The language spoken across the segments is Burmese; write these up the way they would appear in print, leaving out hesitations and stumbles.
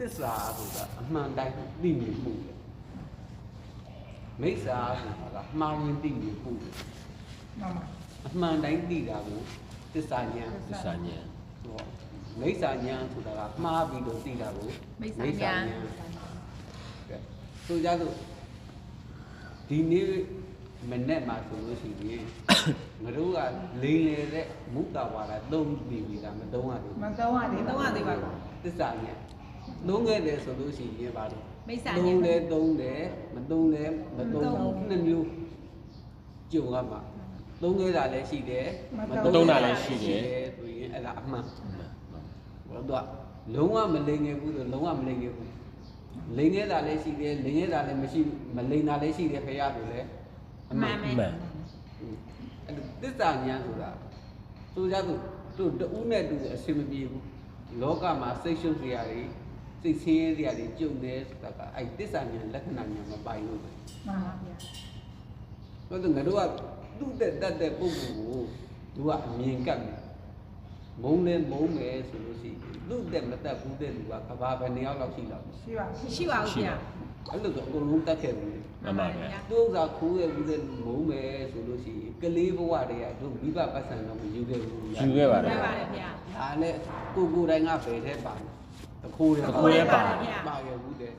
စ္စာဆိုတာအမှန်တိုင်းသိမြင်မှုပဲမိစ္ဆာဆိုတာကမှားရင်သိမြင်မှုပဲအမှန်တိုင်းသိတာကိုသစ္စာဉာဏ်ဟောမိစ္ဆာဉာဏ်ဆိုတာကမှားပြီးတော့သိတာကိုမိစ္ဆာဉာဏ်ဆိုကြလို့ဒီနေ့မနေ့မှဆိုလို့ရှိရင်ငါတို့ကလိန်လေတဲ့မုတ္တဝါဒသုံးပြီးပြီလားမသုံးရသေးဘူးသုံးရသေးပါသစ္စာဉာဏ်သုံးခဲ့တယ်ဆိုလို့ရှိရင်ပါတော့မိစ္ဆာဉာဏ်သုံးတယ်မသုံးတယ်မသုံးနှစ်မျိုးကြုံရမှာသုံးခဲ့တာလည်းရှိတယ်မသုံးတာလည်းရှိတယ်ဆိုရင်အဲ့ဒါအမှန်ဘာလို့လုံးဝမလိန်ခဲ့ဘူးဆိုလုံးဝမလိန်ခဲ့ဘူးလိန်ခဲ့တာလည်းရှိတယ်လိန်ခဲ့တာလည်းမရှိမလိန်တာလည်းရှိတယ်ဖရာတို့လည်းအမှန်အဲ့သစ္စာဉာဏ်ဆိုတာဆိုကြသူတို့တူနဲ့တူအဆင်မပြေဘူးလောကမှာစိတ်ရှုပ်စရာတွေစိတ်ဆင်းရဲစရာတွေကြုံတယ်ဆိုတာကအဲ့သစ္စာဉာဏ်လက္ခဏာဉာဏ်မပိုင်လို့ပဲမှန်ပါဗျာဆိုတော့ငါတို့ကသူ့တက်တတ်တဲ့ပုဂ္ဂိုလ်ကိုသူကအမြင်ကပ်တယ်မုံလဲမုံမယ်ဆိုလို့ရှိရင်သူ့တက်မတက်ဘူးတဲ့လူကကဘာပဲ2ယောက်လောက်ရှိလောက်ရှိပါဘူးဗျာအဲ့လိုဆိုအကုန်လုံးတက်ခဲ့ဘူးမှန်ပါဗျာသူ့ဥစ္စာခိုးရဘူးတဲ့လူမုံမယ်ဆိုလို့ရှိရင်ကလေးဘဝတည်းကသူမိဘပတ်စံတော့မယူခဲ့ဘူးယူခဲ့ပါတယ်ဗျာဒါနဲ့ကိုယ်တိုင်ကဘယ်ထဲပါတခိုးရပါခဲ့ဘူးတဲ့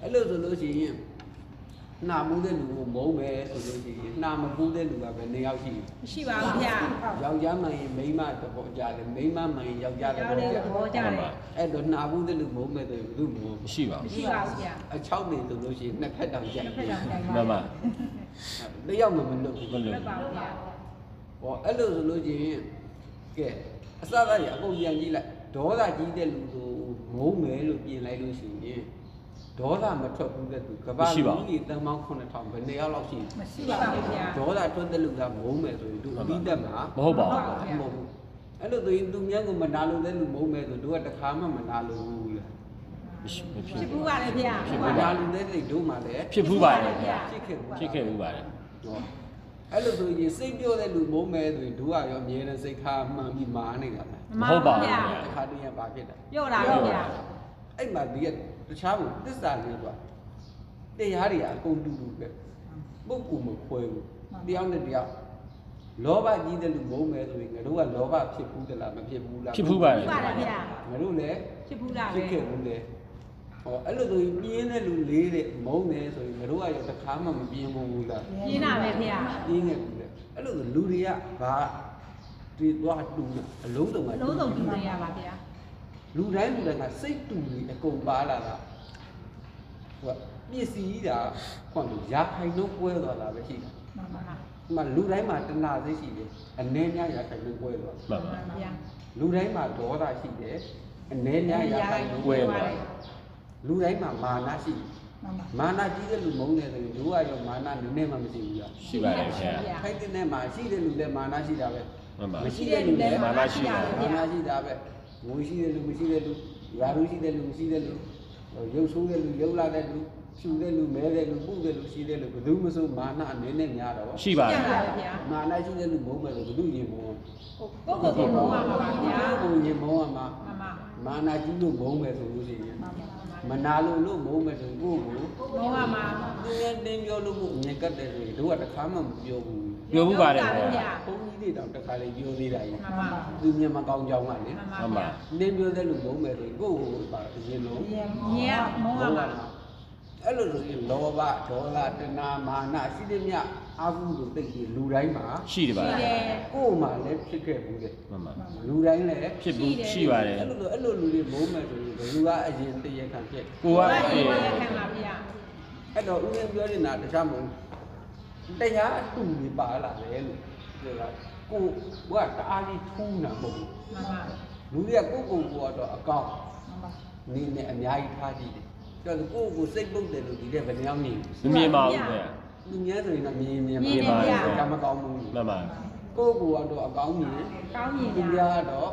အဲ့လိုဆိုလို့ရှိရင်နှာမူးတဲ့လူကိုမုံမယ်ဆိုလို့ရှိရင်နှာမပူးတဲ့လူကပဲ2ယောက်ရှိပါဘူးဗျာယောက်ျားမှန်ရင်မိန်းမသဘောကြတယ်မိန်းမမှန်ရင်ယောက်ျားသဘောကြတယ်အဲ့တော့နှာပူးတဲ့လူမုံမယ်ဆိုရင်လူမရှိပါဘူးဗျာအချောက်နေဆိုလို့ရှိရင်နှစ်ဖက်တောင်ကြိုက်မှန်ပါတယောက်မှမလွတ်ဘူးပါဘူးဗျာဟောအဲ့လိုဆိုလို့ရှိရင်ကဲအစသားကြီးအကုန်ပြန်ကြည့်လိုက်ဒေါသကြီးတဲ့လူကိုမုံမယ်လို့ပြင်လိုက်လို့ရှိရင်ဒေါသမထွက်ဘူးတဲ့သူကဘာလူကြီးတန်ပေါင်း9000ဘယ်နှစ်ယောက်လောက်ရှိမရှိပါဘူးဗျာဒေါသထွက်တဲ့လူကမုံမယ်ဆိုရင်သူအပြီးတက်မှာမဟုတ်ပါဘူးမဟုတ်ဘူးအဲ့လိုဆိုရင်သူများကမနာလို့တဲ့လူမုံမယ်ဆိုတို့ကတခါမှမနာလို့ဘူးလားဖြစ်ဘူးပါလေဗျာမနာလို့တဲ့စိတ်တို့မှလည်းဖြစ်ဘူးပါလေဗျာဖြစ်ခဲ့ဘူးပါတယ်ဟောအဲ့လိုဆိုရင်စိတ်ပြောတဲ့လူမုံမယ်ဆိုရင်တို့ကရောအမြဲတမ်းစိတ်ခါမှန်ပြီးမာနေတာလားမဟုတ်ပါဘူးဗျာတခါတည်းရပါဖြစ်တာပြောတာဗျာအဲ့မှာဒီကတခြားဘူးသစ္စာလေးဆိုတာတရားတွေအကုန်တူတူပဲပုဂ္ဂိုလ်မခွဲဘူးတရားနဲ့တရားလောဘကြီးတဲ့လူမုန်းမယ်ဆိုရင်ငါတို့ကလောဘဖြစ်ဘူးတလားမဖြစ်ဘူးလားဖြစ်ဘူးပါတယ်ဗျာငါတို့လည်းဖြစ်ဘူးလားပဲဖြစ်ခဲ့ဘူးလေဟောအဲ့လိုဆိုရင်ပြင်းတဲ့လူလေးတဲ့မုန်းတယ်ဆိုရင်ငါတို့ကရောတစ်ခါမှမပြင်းဘူးလားပြင်းတာပဲဗျာပြင်းခဲ့ဘူးလေအဲ့လိုဆိုလူတွေကဘာဒီသွားတူအလုံးစုံတူနေရပါဗျာလူတိုင်းကစိတ်တူပြီးအကုန်ပါလာတာဟိုပစ္စည်းဒါခွန်ရာခိုင်နှုန်းပွဲသွားတာပဲရှိတယ်မှန်ပါပါဒီမှာလူတိုင်းမှာတဏှာစိတ်ရှိတယ်အနေများရာခိုင်နှုန်းပွဲသွားမှန်ပါဗျာလူတိုင်းမှာဒေါသရှိတယ်အနေများရာခိုင်နှုန်းပွဲသွားလူတိုင်းမှာမာနရှိတယ်မာနကြီးတဲ့လူမုန်းတယ်ဆိုရင်လူကရောမာနနည်းနည်းမှမရှိဘူးလားရှိပါတယ်ခင်ဗျာခိုက်တဲ့နဲ့မှာရှိတဲ့လူလည်းမာနရှိတာပဲမရှိတဲ့လူလည်းမာနရှိတာပဲငွေရှိတဲ့လူမရှိတဲ့လူရာလူရှိတဲ့လူမရှိတဲ့လူရုပ်ဆိုးတဲ့လူရုပ်လာတဲ့လူရှူတဲ့လူမဲတဲ့လူပုတဲ့လူရှိတဲ့လူဘယ်သူမှဆိုမာနအနေနဲ့များတော့ရှိပါရဲ့ဗျာမာနရှိတဲ့လူမုန်းမယ်လို့ဘယ်သူရင်မုန်းကိုမုန်းပါပါဗျာကိုရင်မုန်းရမှာမာနကြီးလို့မုန်းမယ်ဆိုလို့ရှိရင်မနာလို့မုန်းမယ်ဆိုကိုမုန်းရမှာသူနဲ့တင်းပြောလို့မို့ငြင်ကတ်တယ်ဆိုရင်တို့ကတစ်ခါမှမပြောဘူးပြောဘူးပါတယ်ဗျာဘုန်းကြီးတွေတောင်တစ်ခါလေပြောသေးတာကြီးသူမြင်မကောင်းကြောင်းကလေမှန်ပါနင်းပြောတဲ့လူမုန်းမယ်ဆိုရင်ကိုပါအရင်လုံးမြင်မုန်းရမှာအဲ့လိုဆိုရင်လောဘဒေါသတဏှာမာနရှိတဲ့မြအာဟုလို့သိပြီးလူတိုင်းမှာရှိတယ်ပါကိုယ်မှာလည်းဖြစ်ခဲ့ဘူးတဲ့မှန်ပါလူတိုင်းလည်းဖြစ်ဘူးရှိပါတယ်အဲ့လိုလူတွေမုန်းမယ်ဆိုရင်ဘယ်သူကအရင်တရားခံဖြစ်ကိုကတရားခံပါဗျာအဲ့တော့ဦးရင်းပြောနေတာတခြားမဟုတ်တရားအတူနေပါလာတယ်လို့ပြောတာကိုကတအားကြီးထူးတာမဟုတ်ဘူးမှန်ပါလူတွေကကိုတော့အကောင့်မှန်ပါနေနဲ့အများကြီးထားကြည့်တယ်ကျတော့ကိုစိတ်ပုတ်တယ်လို့ဒီတဲ့ဘယ်နှယောက်နေမမြင်ပါဘူးခင်ဗျာလူများဆိုရင်တော့မြင်ပါဘူးဒါမကောင်းဘူးမှန်ပါကိုကတော့အကောင်းမြင်လူများတော့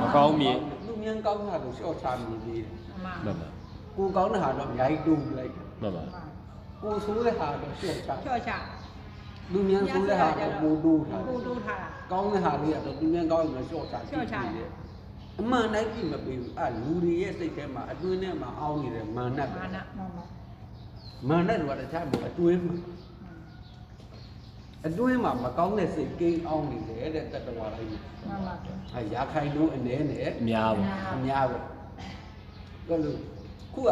မကောင်းမြင်လူများကောင်းတာတော့ရှော့ချမြင်သေးတယ်မှန်ပါကိုကောင်းတဲ့ဟာတော့အများကြီးတူလိုက်မှန်ပါကိုဆိုးတဲ့ဟာတော့ရှော့ချလူများဆိုးတဲ့ဟာတော့ကိုတိုးထားတာကောင်းတဲ့ဟာလေးကတော့လူများကောင်းရင်ရှော့ချတယ် အမှန်တိုင်းကြည့်မပေးဘူးလူတွေရဲ့စိတ်ထဲမှာအတွင်းထဲမှာအောင်းနေတဲ့မာနပဲမာနတော့တခြားမဟုတ်အတွင်းမှာမကောင်းတဲ့စိတ်ကိန်းအောင်းနေတယ်တဲ့တတဝါတိုင်းမှာရာခိုင်နှုန်းအနေနဲ့အများပဲဒါလို့ခုက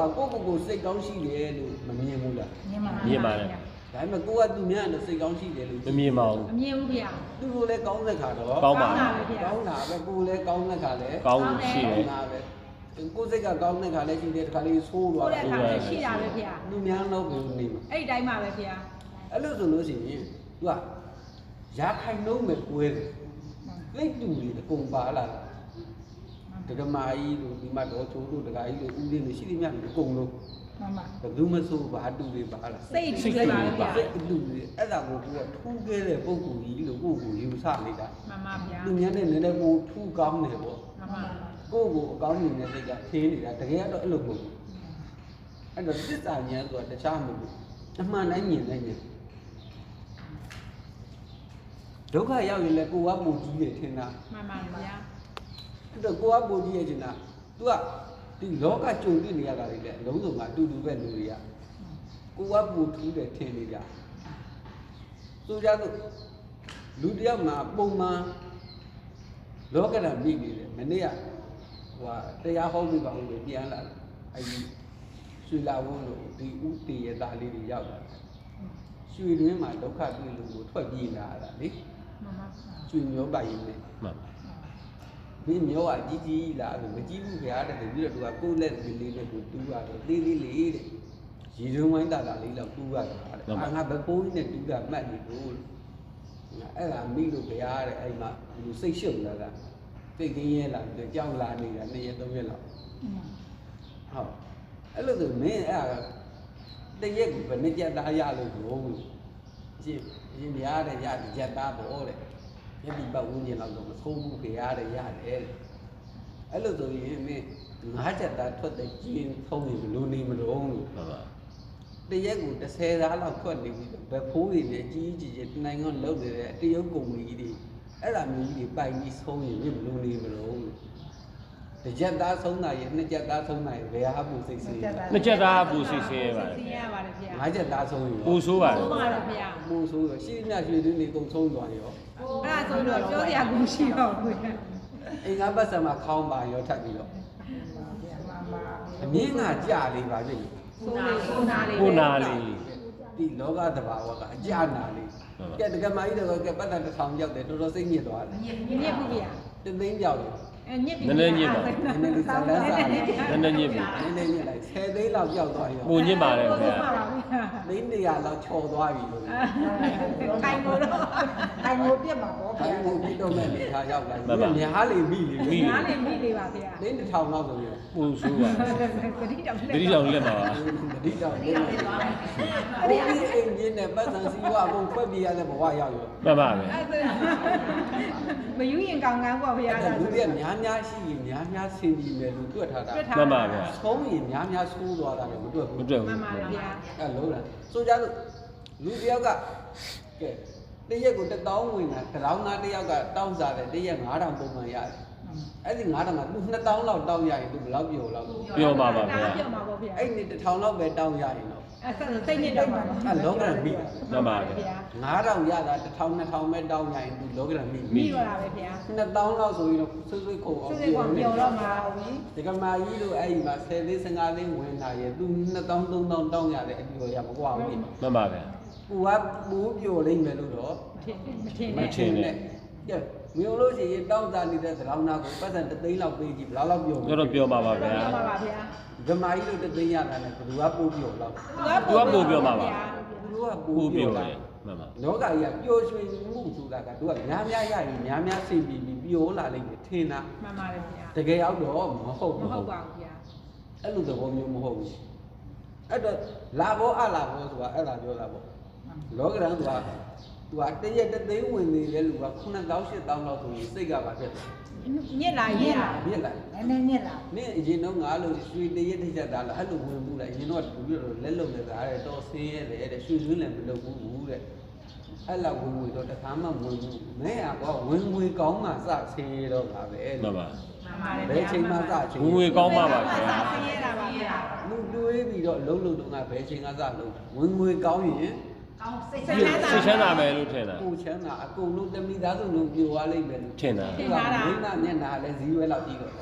ကိုစိတ်ကောင်းရှိတယ်လို့မမြင်ဘူးလားမြင်ပါတယ်ဒါပေမဲ့ကိုကသူများနဲ့စိတ်ကောင်းရှိတယ်လို့မမြင်ပါဘူးမမြင်ဘူးဗျာသူတို့လည်းကောင်းတဲ့ခါတော့ကောင်းပါကောင်းတာပဲကိုလည်းကောင်းတဲ့ခါလည်းကောင်းရှိတယ်ကိုစိတ်ကကောင်းတဲ့ခါလည်းရှိတယ်တစ်ခါလေးဆိုးသွားတယ်ရှိတာပဲဗျာသူများတော့ဘယ်လိုနေမလဲအဲ့ဒီတိုင်းပါပဲဗျာအဲ့လိုဆိုလို့ရှိရင်သူကရာခိုင်နှုန်းပဲကွဲတယ်လိတ်တူတွေအကုန်ပါလာဒကမာကြီးတို့ဒီမှာတော့ချိုးတို့ဒကာကြီးတို့ဦးလေးတွေရှိသမျှအကုန်လုံးမှန်ပါဘယ်သူမဆိုဘာတူတွေပါလားစိတ်တူတွေပါဗျာစိတ်တူတွေအဲ့ဒါကိုကိုကထူးခဲ့တဲ့ပုံကူကြီးလို့ကိုကိုယူဆနေတာမှန်ပါဗျာသူများနဲ့နည်းနည်းကိုထူးကောင်းတယ်ပေါ့မှန်ပါကိုကိုအကောင်းနေတဲ့စိတ်ကထင်းနေတာတကယ်တော့အဲ့လိုမဟုတ်ဘူးအဲ့တော့သစ္စာဉာဏ်ဆိုတာတခြားမဟုတ်ဘူးအမှန်တိုင်းမြင်တဲ့ဉာဏ်ဒုက္ခရောက်ရင်လည်းကိုကပူကြီးတယ်ထင်တာမှန်ပါဗျာအဲ့တော့ကိုကပူကြီးရဲ့ထင်တာ तू ကဒီလောကကြုံတွေ့နေရတာတွေလည်းအလုံးစုံကအတူတူပဲလူတွေကကိုကပူထူးတယ်ထင်နေကြဆိုကြလို့လူတယောက်မှာပုံမှန်လောကဓာတ်မိနေတယ်မနေ့ကတရားဟောပြီးပါဦးလို့ပြန်လာတယ်အဲ့ဒီရွှေလာဝန်းလို့ဒီဥတည်ရသားလေးတွေရောက်လာရွှေတွင်းမှာဒုက္ခတွေ့လို့ကိုထွက်ပြေးလာတာလေမှန်ပါရွှေမျိုးပိုင်နေမှန်ဒီမျိုးကကြီးလာလို့မကြီးဘူးခင်ဗျာတဲ့ပြီးတော့သူကကိုယ်လက်လေးလေးနဲ့ကိုတူးရတယ်လေးလေးလေးတဲ့ရေတွင်းဝိုင်းတာလေးလောက်တူးရတာတဲ့ငါဘပိုးကြီးနဲ့တူးတာမှတ်နေလို့အဲ့ဒါမိလို့ခင်ဗျာတဲ့အဲ့မှာလူစိတ်ရှုပ်လာတာစိတ်ကင်းရဲလာပြီးကြောက်လာနေတာ2ရက်3ရက်လောက်ဟုတ်အဲ့လိုဆိုမင်းအဲ့ဒါတရက်ကိုဘယ်နှစ်ကြက်သားရလို့ဘုံရှင်များတဲ့ရကြက်သားပေါ့တဲ့ယတိပတ်ဝန်းကျင်လောက်တော့မဆုံးဘူးခင်ရတယ်ရတယ်အဲ့လိုဆိုရင်မင်း9ကြက်သားထွက်တဲ့ကျင်းထုံးနေလို့နေမလို့ဟုတ်ပါတရက်ကို30သားလောက်ထွက်နေပြီဘယ်ဖိုးတွေနဲ့ကြီးကြီးနိုင်ငံလုံးနေတဲ့တရုတ်ကုမ္ပဏီတွေအဲ့ဒါမျိုးကြီးတွေပိုင်ပြီးဆုံးရင်မင်းမလို့နေမလို့တကြက်သားဆုံးတာရဲ့2ကြက်သားဆုံးတာရဲ့ဘယ်ဟာပူစိတ်ဆေး2ကြက်သားပူစိတ်ဆေးပါတယ်ဆေးရပါတယ်ဗျာ5ကြက်သားဆုံးရင်ပူဆိုးပါတယ်ပူပါတယ်ဗျာပူဆိုးတော့ရှိမြရွှေသွင်းနေကုန်ဆုံးသွားရောအဲ့ဒါဆိုတော့ပြောစရာကူရှိတော့ဘူးအိမ်ကပတ်စံမှာခေါင်းပါရောထပ်ပြီးတော့အမြင့်ကကြလေးပါပြီကိုနာလေးဒီလောကတဘာဝကအကြနာလေးကဲတကယ်မကြီးတော့ကဲပတ်သက်တစ်ထောင်ရောက်တယ်တော်တော်စိတ်ညစ်သွားတယ်ညစ်ဘူးဗျာတသိန်းပြောက်တယ်ညစ်ပြီနည်းနည်းညစ်ပါနည်းနည်းစားလန်းစားနည်းနည်းညစ်ပြီနည်းနည်းညစ်လိုက်10သိန်းလောက်ကြောက်သွားရောပုံညစ်ပါတယ်ခင်ဗျာသိန်း100လောက်ချော်သွားပြီလို့ခိုင်မို့ပြက်ပါဘောခိုင်မို့ပြတော့မဲ့နေထားရောက်လာများလေမိလေများလေမိလေပါဗျာသိန်း1000လောက်ဆိုရင်ပူဆိုးပါဂတိတောင်လက်ပါဂတိတောင်လက်ပါဘုရားအင်းကြီးနဲ့ပတ်စံစီဝအကုန်ဖွက်ပြရတဲ့ဘဝရောက်ရောမှန်ပါပဲမယူရင်ကောင်းကောင်းပေါ့ဗျာလူတွေကများရှိရင်များဆင်ပြီးမယ်လို့တွက်ထားတာမှန်ပါဗျာဆုံးရင်များဆိုးသွားတာလည်းမတွက်ဘူးမှန်ပါဗျာအဲ့လုံးလားဆိုကြလို့လူတယောက်ကကဲတရက်ကို1000ဝင်တာတောင်းသားတယောက်ကတောင်းစားတယ်တရက်9000ပုံမှန်ရတယ်အဲ့ဒီ9000ကသူ2000လောက်တောင်းရရင်သူဘယ်လောက်ပြောလောက်ပြောပါပါဗျာပြောပါပါဗျာအဲ့ဒီ1000လောက်ပဲတောင်းရရင်တော့အဲ့စိတ်ညစ်တော့မှာအဲ့လောကရမိမှန်ပါဗျာ9000ရတာ1000 2000ပဲတောင်းရရင်သူလောကရမိပါတာပဲဗျာ2000လောက်ဆိုရင်တော့ဆွဆွခုံအောင်ပြောတော့မှာဟုတ်ပြီဒီကမာကြီးတို့အဲ့ဒီမှာ10သိန်း15သိန်းဝင်လာရင်သူ2000 3000တောင်းရတယ်အပြောရမကွာဘူးမှန်ပါဗျာကိုကပိုးပြောလိမ့်မယ်လို့တော့မထင်နဲ့ကဲမျိုးလို့ရှိရင်တောင်းစားနေတဲ့သရောင်းနာကိုပတ်စံ3သိန်းလောက်ပေးကြည့်ဘယ်လောက်ပြောတော့ပြောပါပါဗျာပြောပါပါဗျာဓမ္မကြီးတို့3သိန်းရတာနဲ့ဘယ်သူကပိုးပြောလောက်သူကပိုးပြောပါပါသူကပိုးပြောတယ်မှန်ပါလောကကြီးကပျော်ရွှင်မှုဆိုတာကသူကများရရင်များစိတ်ပြီးပျော်လာလိမ့်မယ်ထင်တာမှန်ပါတယ်ဗျာတကယ်ရောက်တော့မဟုတ်ပါဘူးဗျာအဲ့လိုသဘောမျိုးမဟုတ်ဘူးအဲ့တော့လာဘောအလာဘောဆိုတာအဲ့ဒါပြောတာပေါ့လောကရန်ဆိုတာသူကတရက်3သိန်းဝင်နေတဲ့လူက9000 8000လောက်ဆိုရင်စိတ်ကပါဖြစ်တယ်ညစ်လာညစ်လာနည်းနည်းညစ်လာနင်းအရင်တော့ငါလို့ရွှေတရက်တစ်ချက်သားလားအဲ့လိုဝင်မှုလားအရင်တော့လူပြတော့လက်လုံးနေတာတဲ့တော်ဆင်းရဲတဲ့ရွှေသွင်းလည်းမလုပ်ဘူးတဲ့အဲ့လောက်ဝင်တော့တခါမှမဝင်ဘူးမဲကွာဝင်ငွေကောင်းမှစဆင်းရဲတော့ပါပဲမှန်ပါ ဘယ်ချိန်မှစချင်း ဝင်ငွေကောင်းပါပါဗျာ လူတွေးပြီးတော့လုံးလုံးတော့ငါဘယ်ချိန်ကစလုံးဝင်ငွေကောင်းရင် စိတ်ချမ်းသာမယ်လို့ထင်တာ ကိုချမ်းသာအကုန်လုံးတမိသားစုလုံးပြိုသွားလိမ့်မယ်လို့ ထင်တာ မိန်းမမျက်နှာလည်းဇီးရွက်လောက်ရှိတော့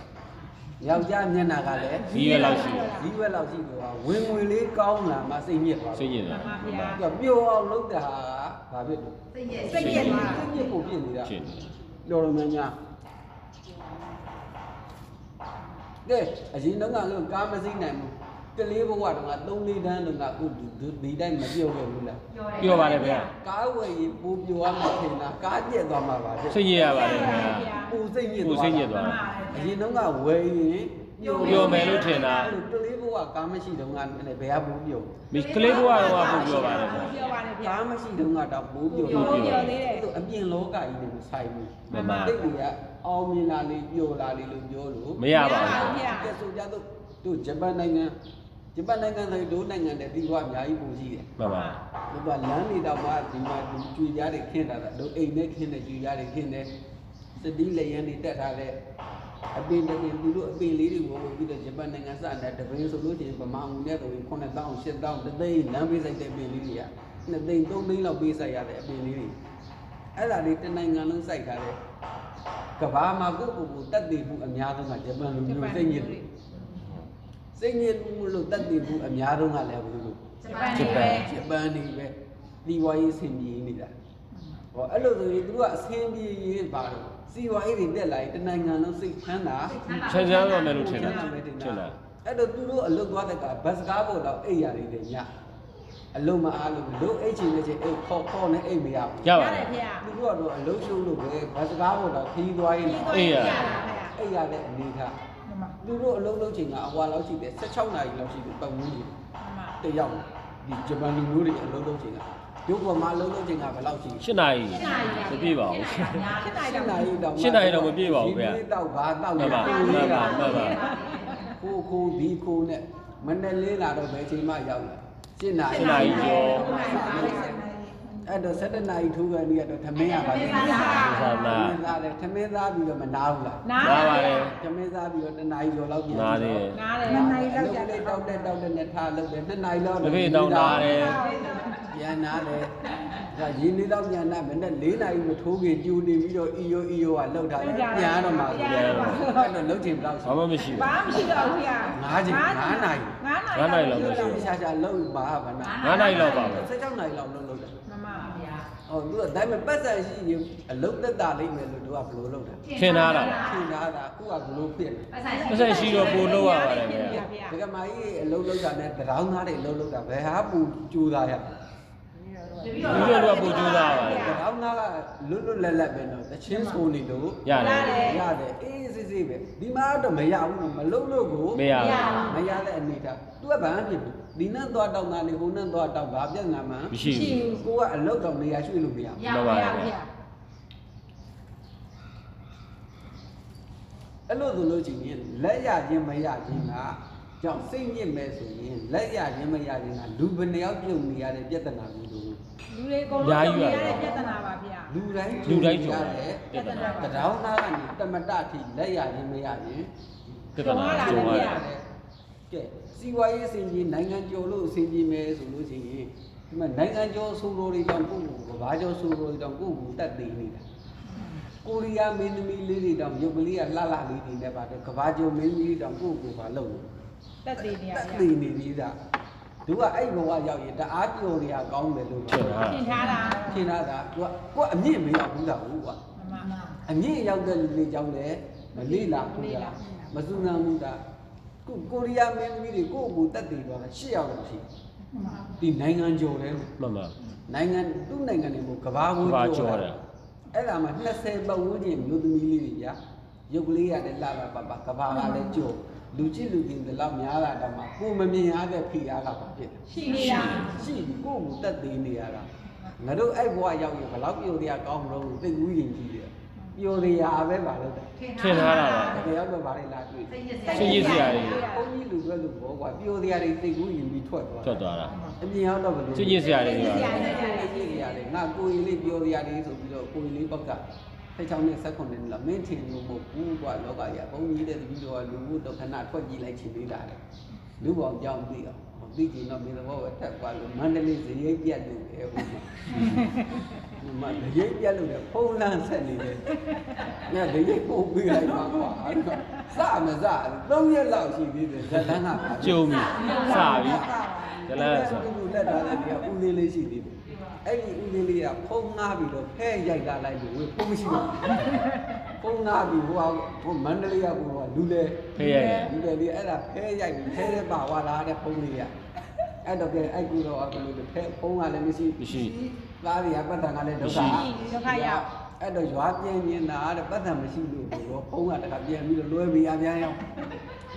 ယောက်ျားမျက်နှာကလည်း ဇီးရွက်လောက်ရှိတယ် ဇီးရွက်လောက်ရှိတော့ဝင်ငွေလေးကောင်းလာမှစိတ်ညစ်သွား စိတ်ညစ်တာ ပြိုအောင်လုပ်တာဘာဖြစ်လို့ စိတ်ရမှာ စိတ်ညစ်ဖို့ဖြစ်နေတာ ဖြစ်နေ တော်တော်များများကဲအရင်တော့ကလို့ကားမစိမ့်နိုင်ဘူးကလေးဘဝတုန်းက3-4တန်းတုန်းကအခုဒီတိုင်းမပြောခဲ့ဘူးလား ပြောပါတယ်ဗျာ ကားဝယ်ရင်ပူပြိုရမှထင်တာကားပြက်သွားမှာပါတဲ့ စိတ်ညစ်ရပါတယ်ဗျာ ပူစိတ်ညစ် ကို သွား စိတ်ညစ်သွားတာ အရင်တော့ကဝယ်ရင် ပြောမယ်လို့ထင်တာ ကလေးဘဝကားမရှိတုန်းကလည်းဘယ်ကပူပြို မိကလေးဘဝတော့ပို့ပြောပါတယ်ဗျာ ကားမရှိတုန်းကတော့ပူပြို ပူပြို သူအပြင်လောကကြီးနဲ့မဆိုင်ဘူး မှန်ပါ တိတ်တွေကအောင်မြင်လာလေပြိုလာလေလို့ပြောလို့ မရပါဘူး ကဲဆိုကြတို့ဂျပန်နိုင်ငံဆိုတို့နိုင်ငံနဲ့ဒီကအများကြီးပူရှိတယ် မှန်ပါ ။တို့ကလမ်းတွေတော့မှဒီမှာကျွေကြတွေခင်းတာတို့အိမ်နဲ့ခင်းတဲ့ကျွေကြတွေခင်းတယ်။စတိလျံတွေတက်ထားတဲ့အပင်တွေသူတို့အပင်လေးတွေကိုဝင်ပြီးတော့ဂျပန်နိုင်ငံစတဲ့တပင်းဆိုလို့ရှိရင်ဗမာငွေနဲ့ဆိုရင်9000 8000တသိန်းလမ်းပေးဆိုင်တဲ့အပင်လေးတွေက2သိန်း3သိန်းလောက်ပေးဆိုင်ရတဲ့အပင်လေးတွေအဲ့ဒါလေးတနိုင်ငံလုံးစိုက်ထားတဲ့ကဘာမှာကိုတက်တည်မှုအများဆုံးကဂျပန်လူမျိုးစိတ်ညစ်လို့စိတ်ညစ်မှုလို့တက်တည်မှုအများဆုံးကလည်းဘူးလို့ ဂျပန်နေပဲဒီဝါရေးဆင်ပြေနေတာဟောအဲ့လိုဆိုရင်သူတို့ကအဆင်ပြေရေးပါတော့စီဝါရေးတွေတက်လာရင်တနိုင်ငံလုံးစိတ်ချမ်းသာ ချမ်းသာတော့မယ်လို့ထင်တာထင်တာ အဲ့တော့သူတို့အလုတ်သွားတဲ့ကဘတ်စကားပေါ်တော့အိတ်ရတယ်ညအလုံးမအားလို့လို့အိတ်ချင်နေချင်အိတ်ခေါ်နဲ့အိတ်မရဘူး ရပါတယ် သူတို့ကတော့အလုတ်ရှုံးလို့ပဲဘတ်စကားပေါ်တော့ခီးသွားရင် အေးရ အိတ်ရတဲ့အနေထားသူတို့အလုတ်လုပ်ချင်ကအဝါလောက်ရှိတယ်16နာရီလောက်ရှိတယ်ပတ်ဝန်းကျင်တယောက်ဒီဂျပန်လူမျိုးတွေအလုံးလုံးချင်တာဒုက္ခမှာလုံးလုံးချင်တာဘယ်လောက်ရှိ 8နာရီမပြည့်ပါဘူး 8နာရီတောင် 8နာရီတော့မပြည့်ပါဘူးဗျာ ဒီတောက်ဘာတောက် မှန်ပါမှန်ပါမှန်ပါ ခိုးဒီခိုးနဲ့မနဲ့လေးလာတော့ဘယ်ချိန်မှရောက်လာ7နာရီ 7နာရီကျော် အဲ့တော့7နာရီထိုးကန်ကြီးကတော့သမင်းရပါလိမ့်မယ်သားတယ်သမင်းသားပြီးတော့မနာဘူးလား နားပါတယ် သမင်းသားပြီးတော့2နာရီကျော်လောက်ပြန် နားတယ် 2နာရီလောက်ကြာတောက်တဲ့နဲ့ထားလို့ပဲ2နာရီလောက် တပိတ်တောင်းနားတယ် ပြန်နာတယ်ဒါရင်းနေတော့ပြန်နာမနဲ့4နာရီမထိုးခင်ကျူနေပြီးတော့အီယိုကလှုပ်ထားတယ်ပြန်တော့မှဆိုတယ်အဲ့တော့လှုပ်ချင်ဘယ်လောက်ရှိ ဘာမှမရှိဘူး ဘာမှမရှိတော့ဘူးဗျာ 9ချိန်9နာရီ 9နာရီလောက်မရှိဘူး ရှာလှုပ်ပါဗနာ 9နာရီလောက်ပါပဲ 16နာရီလောက်လှုပ်တယ် မမဗျာ ဟောသူကဒါပေမဲ့ပတ်စံရှိရင်အလုတ်သက်တာလိမ့်မယ်လို့သူကဘယ်လိုလုပ်တာ ထင်ထားတာပါ ထင်ထားတာအခုကဘယ်လိုဖြစ်လဲ ပတ်စံရှိတော့ပို့လို့ရပါတယ်ဗျာ ဒကမာကြီးအလုတ်လုပ်တာနဲ့တရောင်းသားတွေအလုတ်လုပ်တာဘယ်ဟာပူကြိုးသားရ ဒီလိုတော့ပို့ကြိုးစားပါတယ် တရောင်းသားကလွတ်လွတ်လပ်လပ်ပဲနော်တချင်းဆိုနေလို့ ရတယ် ရတယ်အေးစစ်စစ်ပဲဒီမှာတော့မရဘူးမလုတ်လို့ကို မရဘူး မရတဲ့အနေထားသူကဘာမှဖြစ်ဘူးဒီနဲ့သွားတောက်တာလေဟိုနဲ့သွားတောက်ဘာပြဿနာမှ မရှိဘူး ကိုကအလုတ်တော့နေရာရွှေ့လို့မရဘူး မှန်ပါဗျာ အဲ့လိုဆိုလို့ရှိရင်လက်ရခြင်းမရခြင်းကကြောင့်စိတ်ညစ်မဲ့ဆိုရင်လက်ရခြင်းမရခြင်းကလူဘယ်နှယောက်ပြုတ်နေရတဲ့ပြဿနာမျိုးလို့ လူတွေအကုန်လုံးကြုံရတဲ့ပြဿနာပါဗျာ လူတိုင်း လူတိုင်းကြုံ ရ ရ တဲ့ တဲ့ပြဿနာ တရောင်းသားကနေတမတထိလက်ရခြင်းမရခြင်း ပြဿနာကြုံရတယ် ကဲစီဝါရေးအစဉ်ကြီးနိုင်ငံကျော်လို့အစဉ်ကြီးမယ်ဆိုလို့ရှိရင်ဒီမှာနိုင်ငံကျော်ဆိုလိုတွေတောင်ကိုယ့်ကိုဘာကျော်ဆိုလိုတွေတောင်ကိုယ့်ကိုတတ်သိနေတာကိုရီးယားမင်းသမီးလေးတွေတောင်ရုပ်ကလေးကလှလှလေးတွေနဲ့ပါတယ်ကဘာကျော်မင်းသမီးတောင်ကိုယ့်ကိုဘာလုပ်လို့ တက်သေးနေရ တက် ဗျာ သိနေပြီသားသူကအဲ့ဘဝရောက်ရင်တအားပျော်နေရကောင်းတယ်လို့ ထင်တာ သင်ထားတာ ထင်တာကသူကကိုယ်အမြင့်မရောက်ဘူးသားဘူးကွာ မမ အမြင့်ရောက်တဲ့လူတွေကြောင့်လည်းမလေးလာဘူးသားမစူနာဘူးသားကိုရီးယားမင်းသမီးတွေကိုယ့်ကိုတက်တည်သွားတာ၈ယောက်လောက်ရှိဒီနိုင်ငံကျော်တယ် မှန်ပါ နိုင်ငံသူ့နိုင်ငံတွေမို့ကဘာဝ ကမ္ဘာကျော် ကျော် တယ် တယ်အဲ့ဒါမှ20ပတ်ဝန်းကျင်မျိုးသမီးလေးတွေကြာရုပ်ကလေးရတယ်လှလာပါကဘာကလည်းကျော်လူကြည့်လူကြည့်ဒီလောက်များလာတော့မှကိုမမြင်ရတဲ့ဖိအားကပါဖြစ်တယ် ရှိနေတာ ရှိပြီကိုယ့်ကိုတက်သေးနေရတာငါတို့အဲ့ဘဝရောက်ရင်ဘယ်လောက်ပျော်ရကောင်းမလို့သိကူးရင်ကြည့်တယ်ပျော်ရပဲပါလို့တယ် ထင်ထားတာပါ တကယ်ရောက်တော့ဗါလေးလာတွေ့ စိတ်ရစ်စရာတွေ ဘုန်းကြီးလူပဲလူဘောကွာပျော်ရတွေသိကူးရင်ပြီးထွက်သွား ထွက်သွားတာ အမြင်ရောက်တော့ဘယ်လို စိတ်ရစ်စရာတွေပါ စိတ်ရရတယ်ငါကိုယ်ရည်လေးပျော်ရတွေဆိုပြီးတော့ကိုယ်ရည်လေးဘက်က 16နဲ့19နဲ့လားမင်းထင်လို့မဟုတ်ဘူးကွာလောကကြီးဘုံကြီးတဲ့တပည့်တော်ကလူမှုတော့ခဏထွက်ကြည့်လိုက်ချင်သေးတာလေလူပေါင်းကြောင်းသိအောင်သိကြည့်တော့မင်းတော်ပဲထက်သွားလို့မန္တလေးဇရိတ်ပြတ်လို့ပဲဘုမဇရိတ်ပြတ်လို့ဖုံးလန်းဆက်နေတယ်ညဇရိတ်ပုံပေးလိုက်ပါကွာစမစ3ရက်လောက်ရှိသေးတယ်ဇလန်းက ကျုံပြီစပြီဇလန်းဆို သူလက်ထားတဲ့ဒီကဦးလေးလေးရှိသေးတယ်အဲ့ဒီဦးလေးလေးကဖုံးငားပြီးတော့ဖဲရိုက်လာလိုက်လို့ဝေဖုံးမရှိဘူးဖုံးငားပြီးဟိုမန္တလေးကဟိုလူလေလူလေလေးအဲ့ဒါဖဲရိုက်ပြီးဖဲတဲ့ပါဝါလာတဲ့ဖုံးလေးကအဲ့တော့ကဲအဲ့ကူတော့အဲ့လိုဖဲဖုံးကလည်းမရှိသားတွေကပတ်သက်ကလည်းဒုက္ခရောက်အဲ့တော့ရွာပြင်းနေတာတဲ့ပတ်သက်မရှိလို့တော့ဖုံးကတခါပြန်ပြီးတော့လွဲပြီးအပြန်ရောက်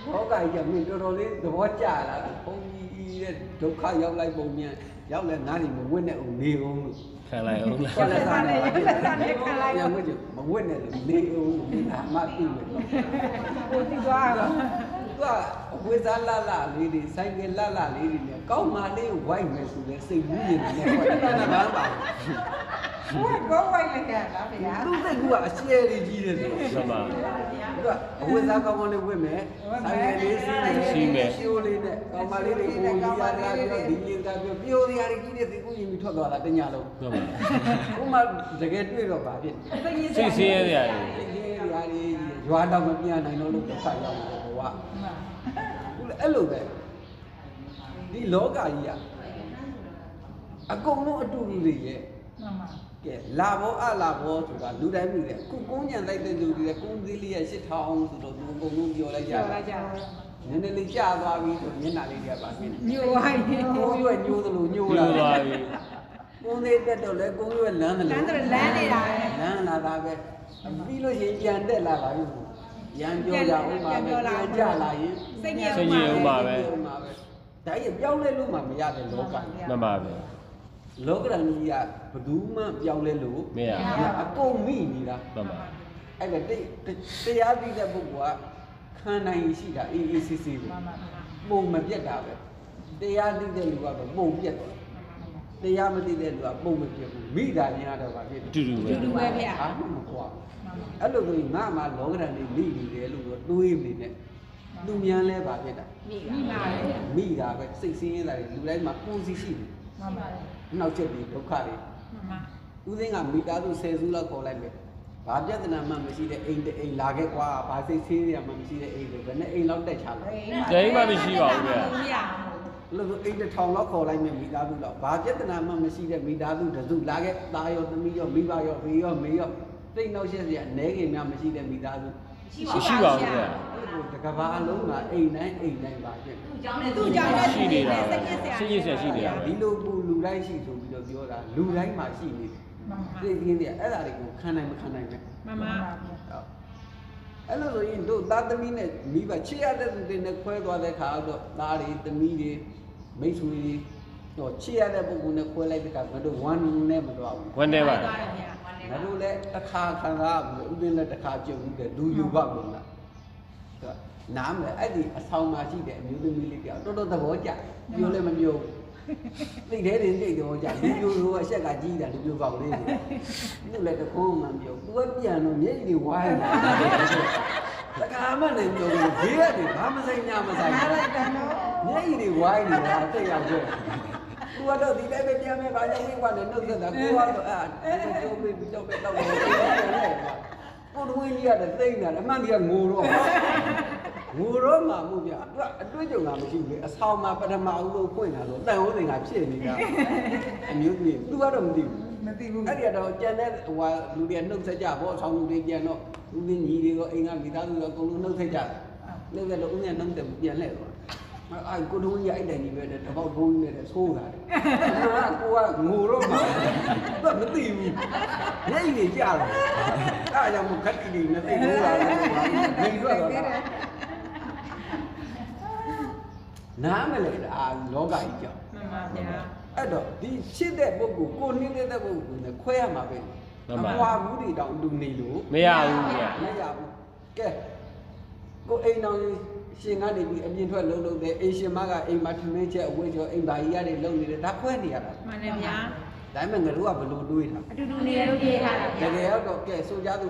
ဘောကကြီးကမင်းတော်တော်လေးသဘောကျလာတယ်ဖုံးကြီးတဲ့ဒုက္ခရောက်လိုက်ပုံမြန်ရောက်လဲနားနေမဝစ်နဲ့ဦးနေအောင်လို့ ခံလိုက်အောင်လား ဆက်လက်စားနေပြန်မွေးကြမဝစ်နဲ့လို့နေအောင်လို့နာမသိမယ် ကိုတိသွားတော့ သူကဝေစားလာလာလေးတွေဆိုင်ကလာလာလေးတွေနဲ့ကောင်းမလေးဝိုက်မယ်ဆိုလဲစိတ်ဘူးရင်နဲ့ဟောတယ်ဘာမှမပါ ကိုဝိုင်းလိုက်ကြလားဗျာ သူစိတ်ကအရှဲလေးကြီးတယ်ဆို မှန်ပါ သူကအဝေစားကောင်းကောင်းလေးဝစ်မယ်ဆိုင်ကလေးစီးမယ်ရှိုးလေးနဲ့ကောင်းမလေးတွေပုံကြီးရတာပြီးတော့ဒီလေးကပြောပြိုးတရားကြီးတဲ့ဒီကိုရင်ပြီးထွက်သွားတာတညာလုံး မှန်ပါ ဘုမတကယ်တွေ့တော့ပါဖြစ် စိတ်ဆင်းရဲကြရတယ် ရွာတော့မပြန်နိုင်တော့လို့တစ်ခါရောက်တယ်ဘဝခုလည်းအဲ့လိုပဲဒီလောကကြီးကအကုန်လုံးအတူတူတွေရဲ့ မှန်ပါ ကဲလာဘောအလာဘောဆိုတာလူတိုင်းမြည်တယ်ခုကုန်းညံလိုက်တဲ့လူတွေကုန်းသေးလေးရဲ့8000ဆိုတော့သူအကုန်လုံးပြောလိုက်ကြ ကြောက် တာ လိုက်ကြ နည်းနည်းလေးကြာသွားပြီဆိုမျက်နှာလေးတွေကပါဖြစ် ညိုဝိုင်းညို ကုန်းရွယ်ညိုးသလိုညိုး ပြို လာ းသွားပြီ ကုန်းသေးတက်တော့လဲကုန်းရွယ်လမ်းသလို လမ်းနေတာပဲ လမ်းလာတာပဲပြီးလို့ရှိရင်ပြန်တက်လာပါပြီရန်ပြောကြအောင်ပါပဲပြန်ကြလာရင် စိတ်ညစ် စိတ်ညစ်ဦးပါပဲ ဒါကြီးပြောင်းလဲလို့မှမရတဲ့လောက မှန်ပါပဲ လောကရန်ကြီးကဘယ်သူမှပြောင်းလဲလို့ မရ အကုန်မိနေတာ မှန်ပါ အဲ့ဒါတရားသိတဲ့ပုဂ္ဂိုလ်ကခံနိုင်ရှိတာအေးအေးဆေးဆေးပဲ မှန်ပါ ပုံမပြတ်တာပဲတရားသိတဲ့လူကတော့ပုံပြတ်တယ်တရားမသိတဲ့လူကပုံမပြတ်ဘူးမိတာများတော့ပါဖြစ် အတူတူပဲ တူပဲဗျာ အားမကွာအဲ့လိုဆိုရင်ငါမှလောကရန်ကြီးမိနေတယ်လို့တွေးနေတယ်သူများလဲပါဖြစ်တာ မိပါလေ မိတာပဲစိတ်ဆင်းရဲတာလူတိုင်းမှာကိုယ်စီရှိတယ် မှန်ပါ နောက်ချက်ပြီးဒုက္ခတွေ မှန်ပါ ဦးသိန်းကမိသားစု10စုလောက်ခေါ်လိုက်မယ်ဘာပြဿနာမှမရှိတဲ့အိမ်တစ်အိမ်လာခဲ့ကွာဘာစိတ်ဆင်းရဲမှမရှိတဲ့အိမ်တွေဘယ်နဲ့အိမ်လောက်တက်ချလာ ကျိန်းမှမရှိပါဘူးဗျာ လို့ဆိုအိမ်တစ်ထောင်လောက်ခေါ်လိုက်မယ်မိသားစုလောက်ဘာပြဿနာမှမရှိတဲ့မိသားစုတစုလာခဲ့သားရောသမီးရောမိဘရောဖေရောမေရောတိတ်နောက်ရှက်စရာအနေခင်များမရှိတဲ့မိသားစု မရှိပါဘူးဗျာ တကဘာအလုံးကအိမ်တိုင်းပါဖြစ် သူကြောင့်လည်း ရှိနေတာပဲ စိတ်ညစ်စရာ ရှိနေတာပဲ ဒီလိုကိုလူတိုင်းရှိဆိုပြီးတော့ပြောတာလူတိုင်းမှာရှိနေတယ် မှန်ပါ သိသိတဲ့အဲ့ဒါတွေကိုခံနိုင်မခံနိုင်ပဲ မှန်ပါ အဲ့လိုဆိုရင်တို့သားသမီးနဲ့မိဘချစ်ရတဲ့သူတွေနဲ့ခွဲသွားတဲ့ခါတော့သားတွေသမီးတွေမိတ်ဆွေတွေတော့ချစ်ရတဲ့ပုဂ္ဂိုလ်နဲ့ခွဲလိုက်တဲ့ခါငါတို့ဝမ်းနဲ့မတော်ဘူး ဝမ်းနေပါ သွားတယ်ဗျာ ငါတို့လည်းတစ်ခါခံစားဘူးဥပင်းလည်းတစ်ခါကြုံဘူးတဲ့လူယူပါဘူးလားနားမယ်အဲ့ဒီအဆောင်မှာရှိတဲ့အမျိုးသမီးလေးပြောတော်တော်သဘောကျပြောလည်းမပြောသိတဲ့တင်သိတော့ကြလူပြိုလိုအဆက်ကကြီးတာလူပြိုပေါက်လေးသူလည်းတခုံးမှမပြောသူကပြန်တော့မျက်ရည်ဝိုင်းလာတခါမှလည်းပြောဘူးဘေးကနေဘာမဆိုင်ညာမဆိုင် အားလိုက်တယ်နော် မျက်ရည်တွေဝိုင်းနေတာတိတ်ရောက်တယ်သူကတော့ဒီတိုင်းပဲပြန်မဲ့ဘာကြောင့်ဝိုင်းနေနှုတ်သက်တာကိုကတော့အဲ့ကျိုးပြီးတော့ပဲတော့တယ်ကိုတော်ဝင်ကြီးရတယ်သိနေတာအမှန်တရားငိုတော့ငိုတော့မှမို့ပြသူကအတွေ့အကြုံကမရှိဘူးလေအဆောင်မှာပထမအဦးဆုံးဖွင့်တာဆိုတန်ဟိုးတင်ကဖြစ်နေတာအမျိုးကြီးသူကတော့မသိဘူး မသိဘူး အဲ့ဒီတော့ကျန်တဲ့ဟိုလူတွေနှုတ်ဆက်ကြပေါ့အဆောင်လူတွေပြန်တော့ဦးသိညီတွေကအိမ်ကမိသားစုကအကုန်လုံးနှုတ်ဆက်ကြတယ်နှုတ်ဆက်တော့ဦးသိနှုတ်တယ်ပြန်လဲတော့အဲ့ကိုတော်ကြီးအဲ့တိုင်ကြီးပဲတပေါက်ဘုံကြီးနဲ့ဆိုးတာတယ်ကိုကငိုတော့မှသူမသိဘူးညိနေကြတယ်အဲ့ဒါကြောင့်ခက်တီနေသိလို့လာတယ်နေတော့နားမလဲဒါလောကကြီးကြောင့် မှန်ပါဗျာ အဲ့တော့ဒီရှစ်တဲ့ပုဂ္ဂိုလ်ကိုနှင်းတဲ့ပုဂ္ဂိုလ်နဲ့ခွဲရမှာပဲအပွားဘူးတွေတောင်လူနေလို့ မရဘူးဗျာ မရဘူးကဲကိုအိမ်တော်ရှင်ကနေပြီးအပြင်ထွက်လုံးလုံးတယ်အိမ်ရှင်မကအိမ်မှာထမင်းချက်အဝတ်ကျော်အိမ်ဘာကြီးရတယ်လုံနေတယ်ဒါခွဲနေရတာ မှန်တယ်ဗျာ ဒါပေမဲ့ငါတို့ကဘယ်လိုတွေးတာ အတူတူနေရလို့ပြေးထားတာ တကယ်တော့ကဲဆိုကြသူ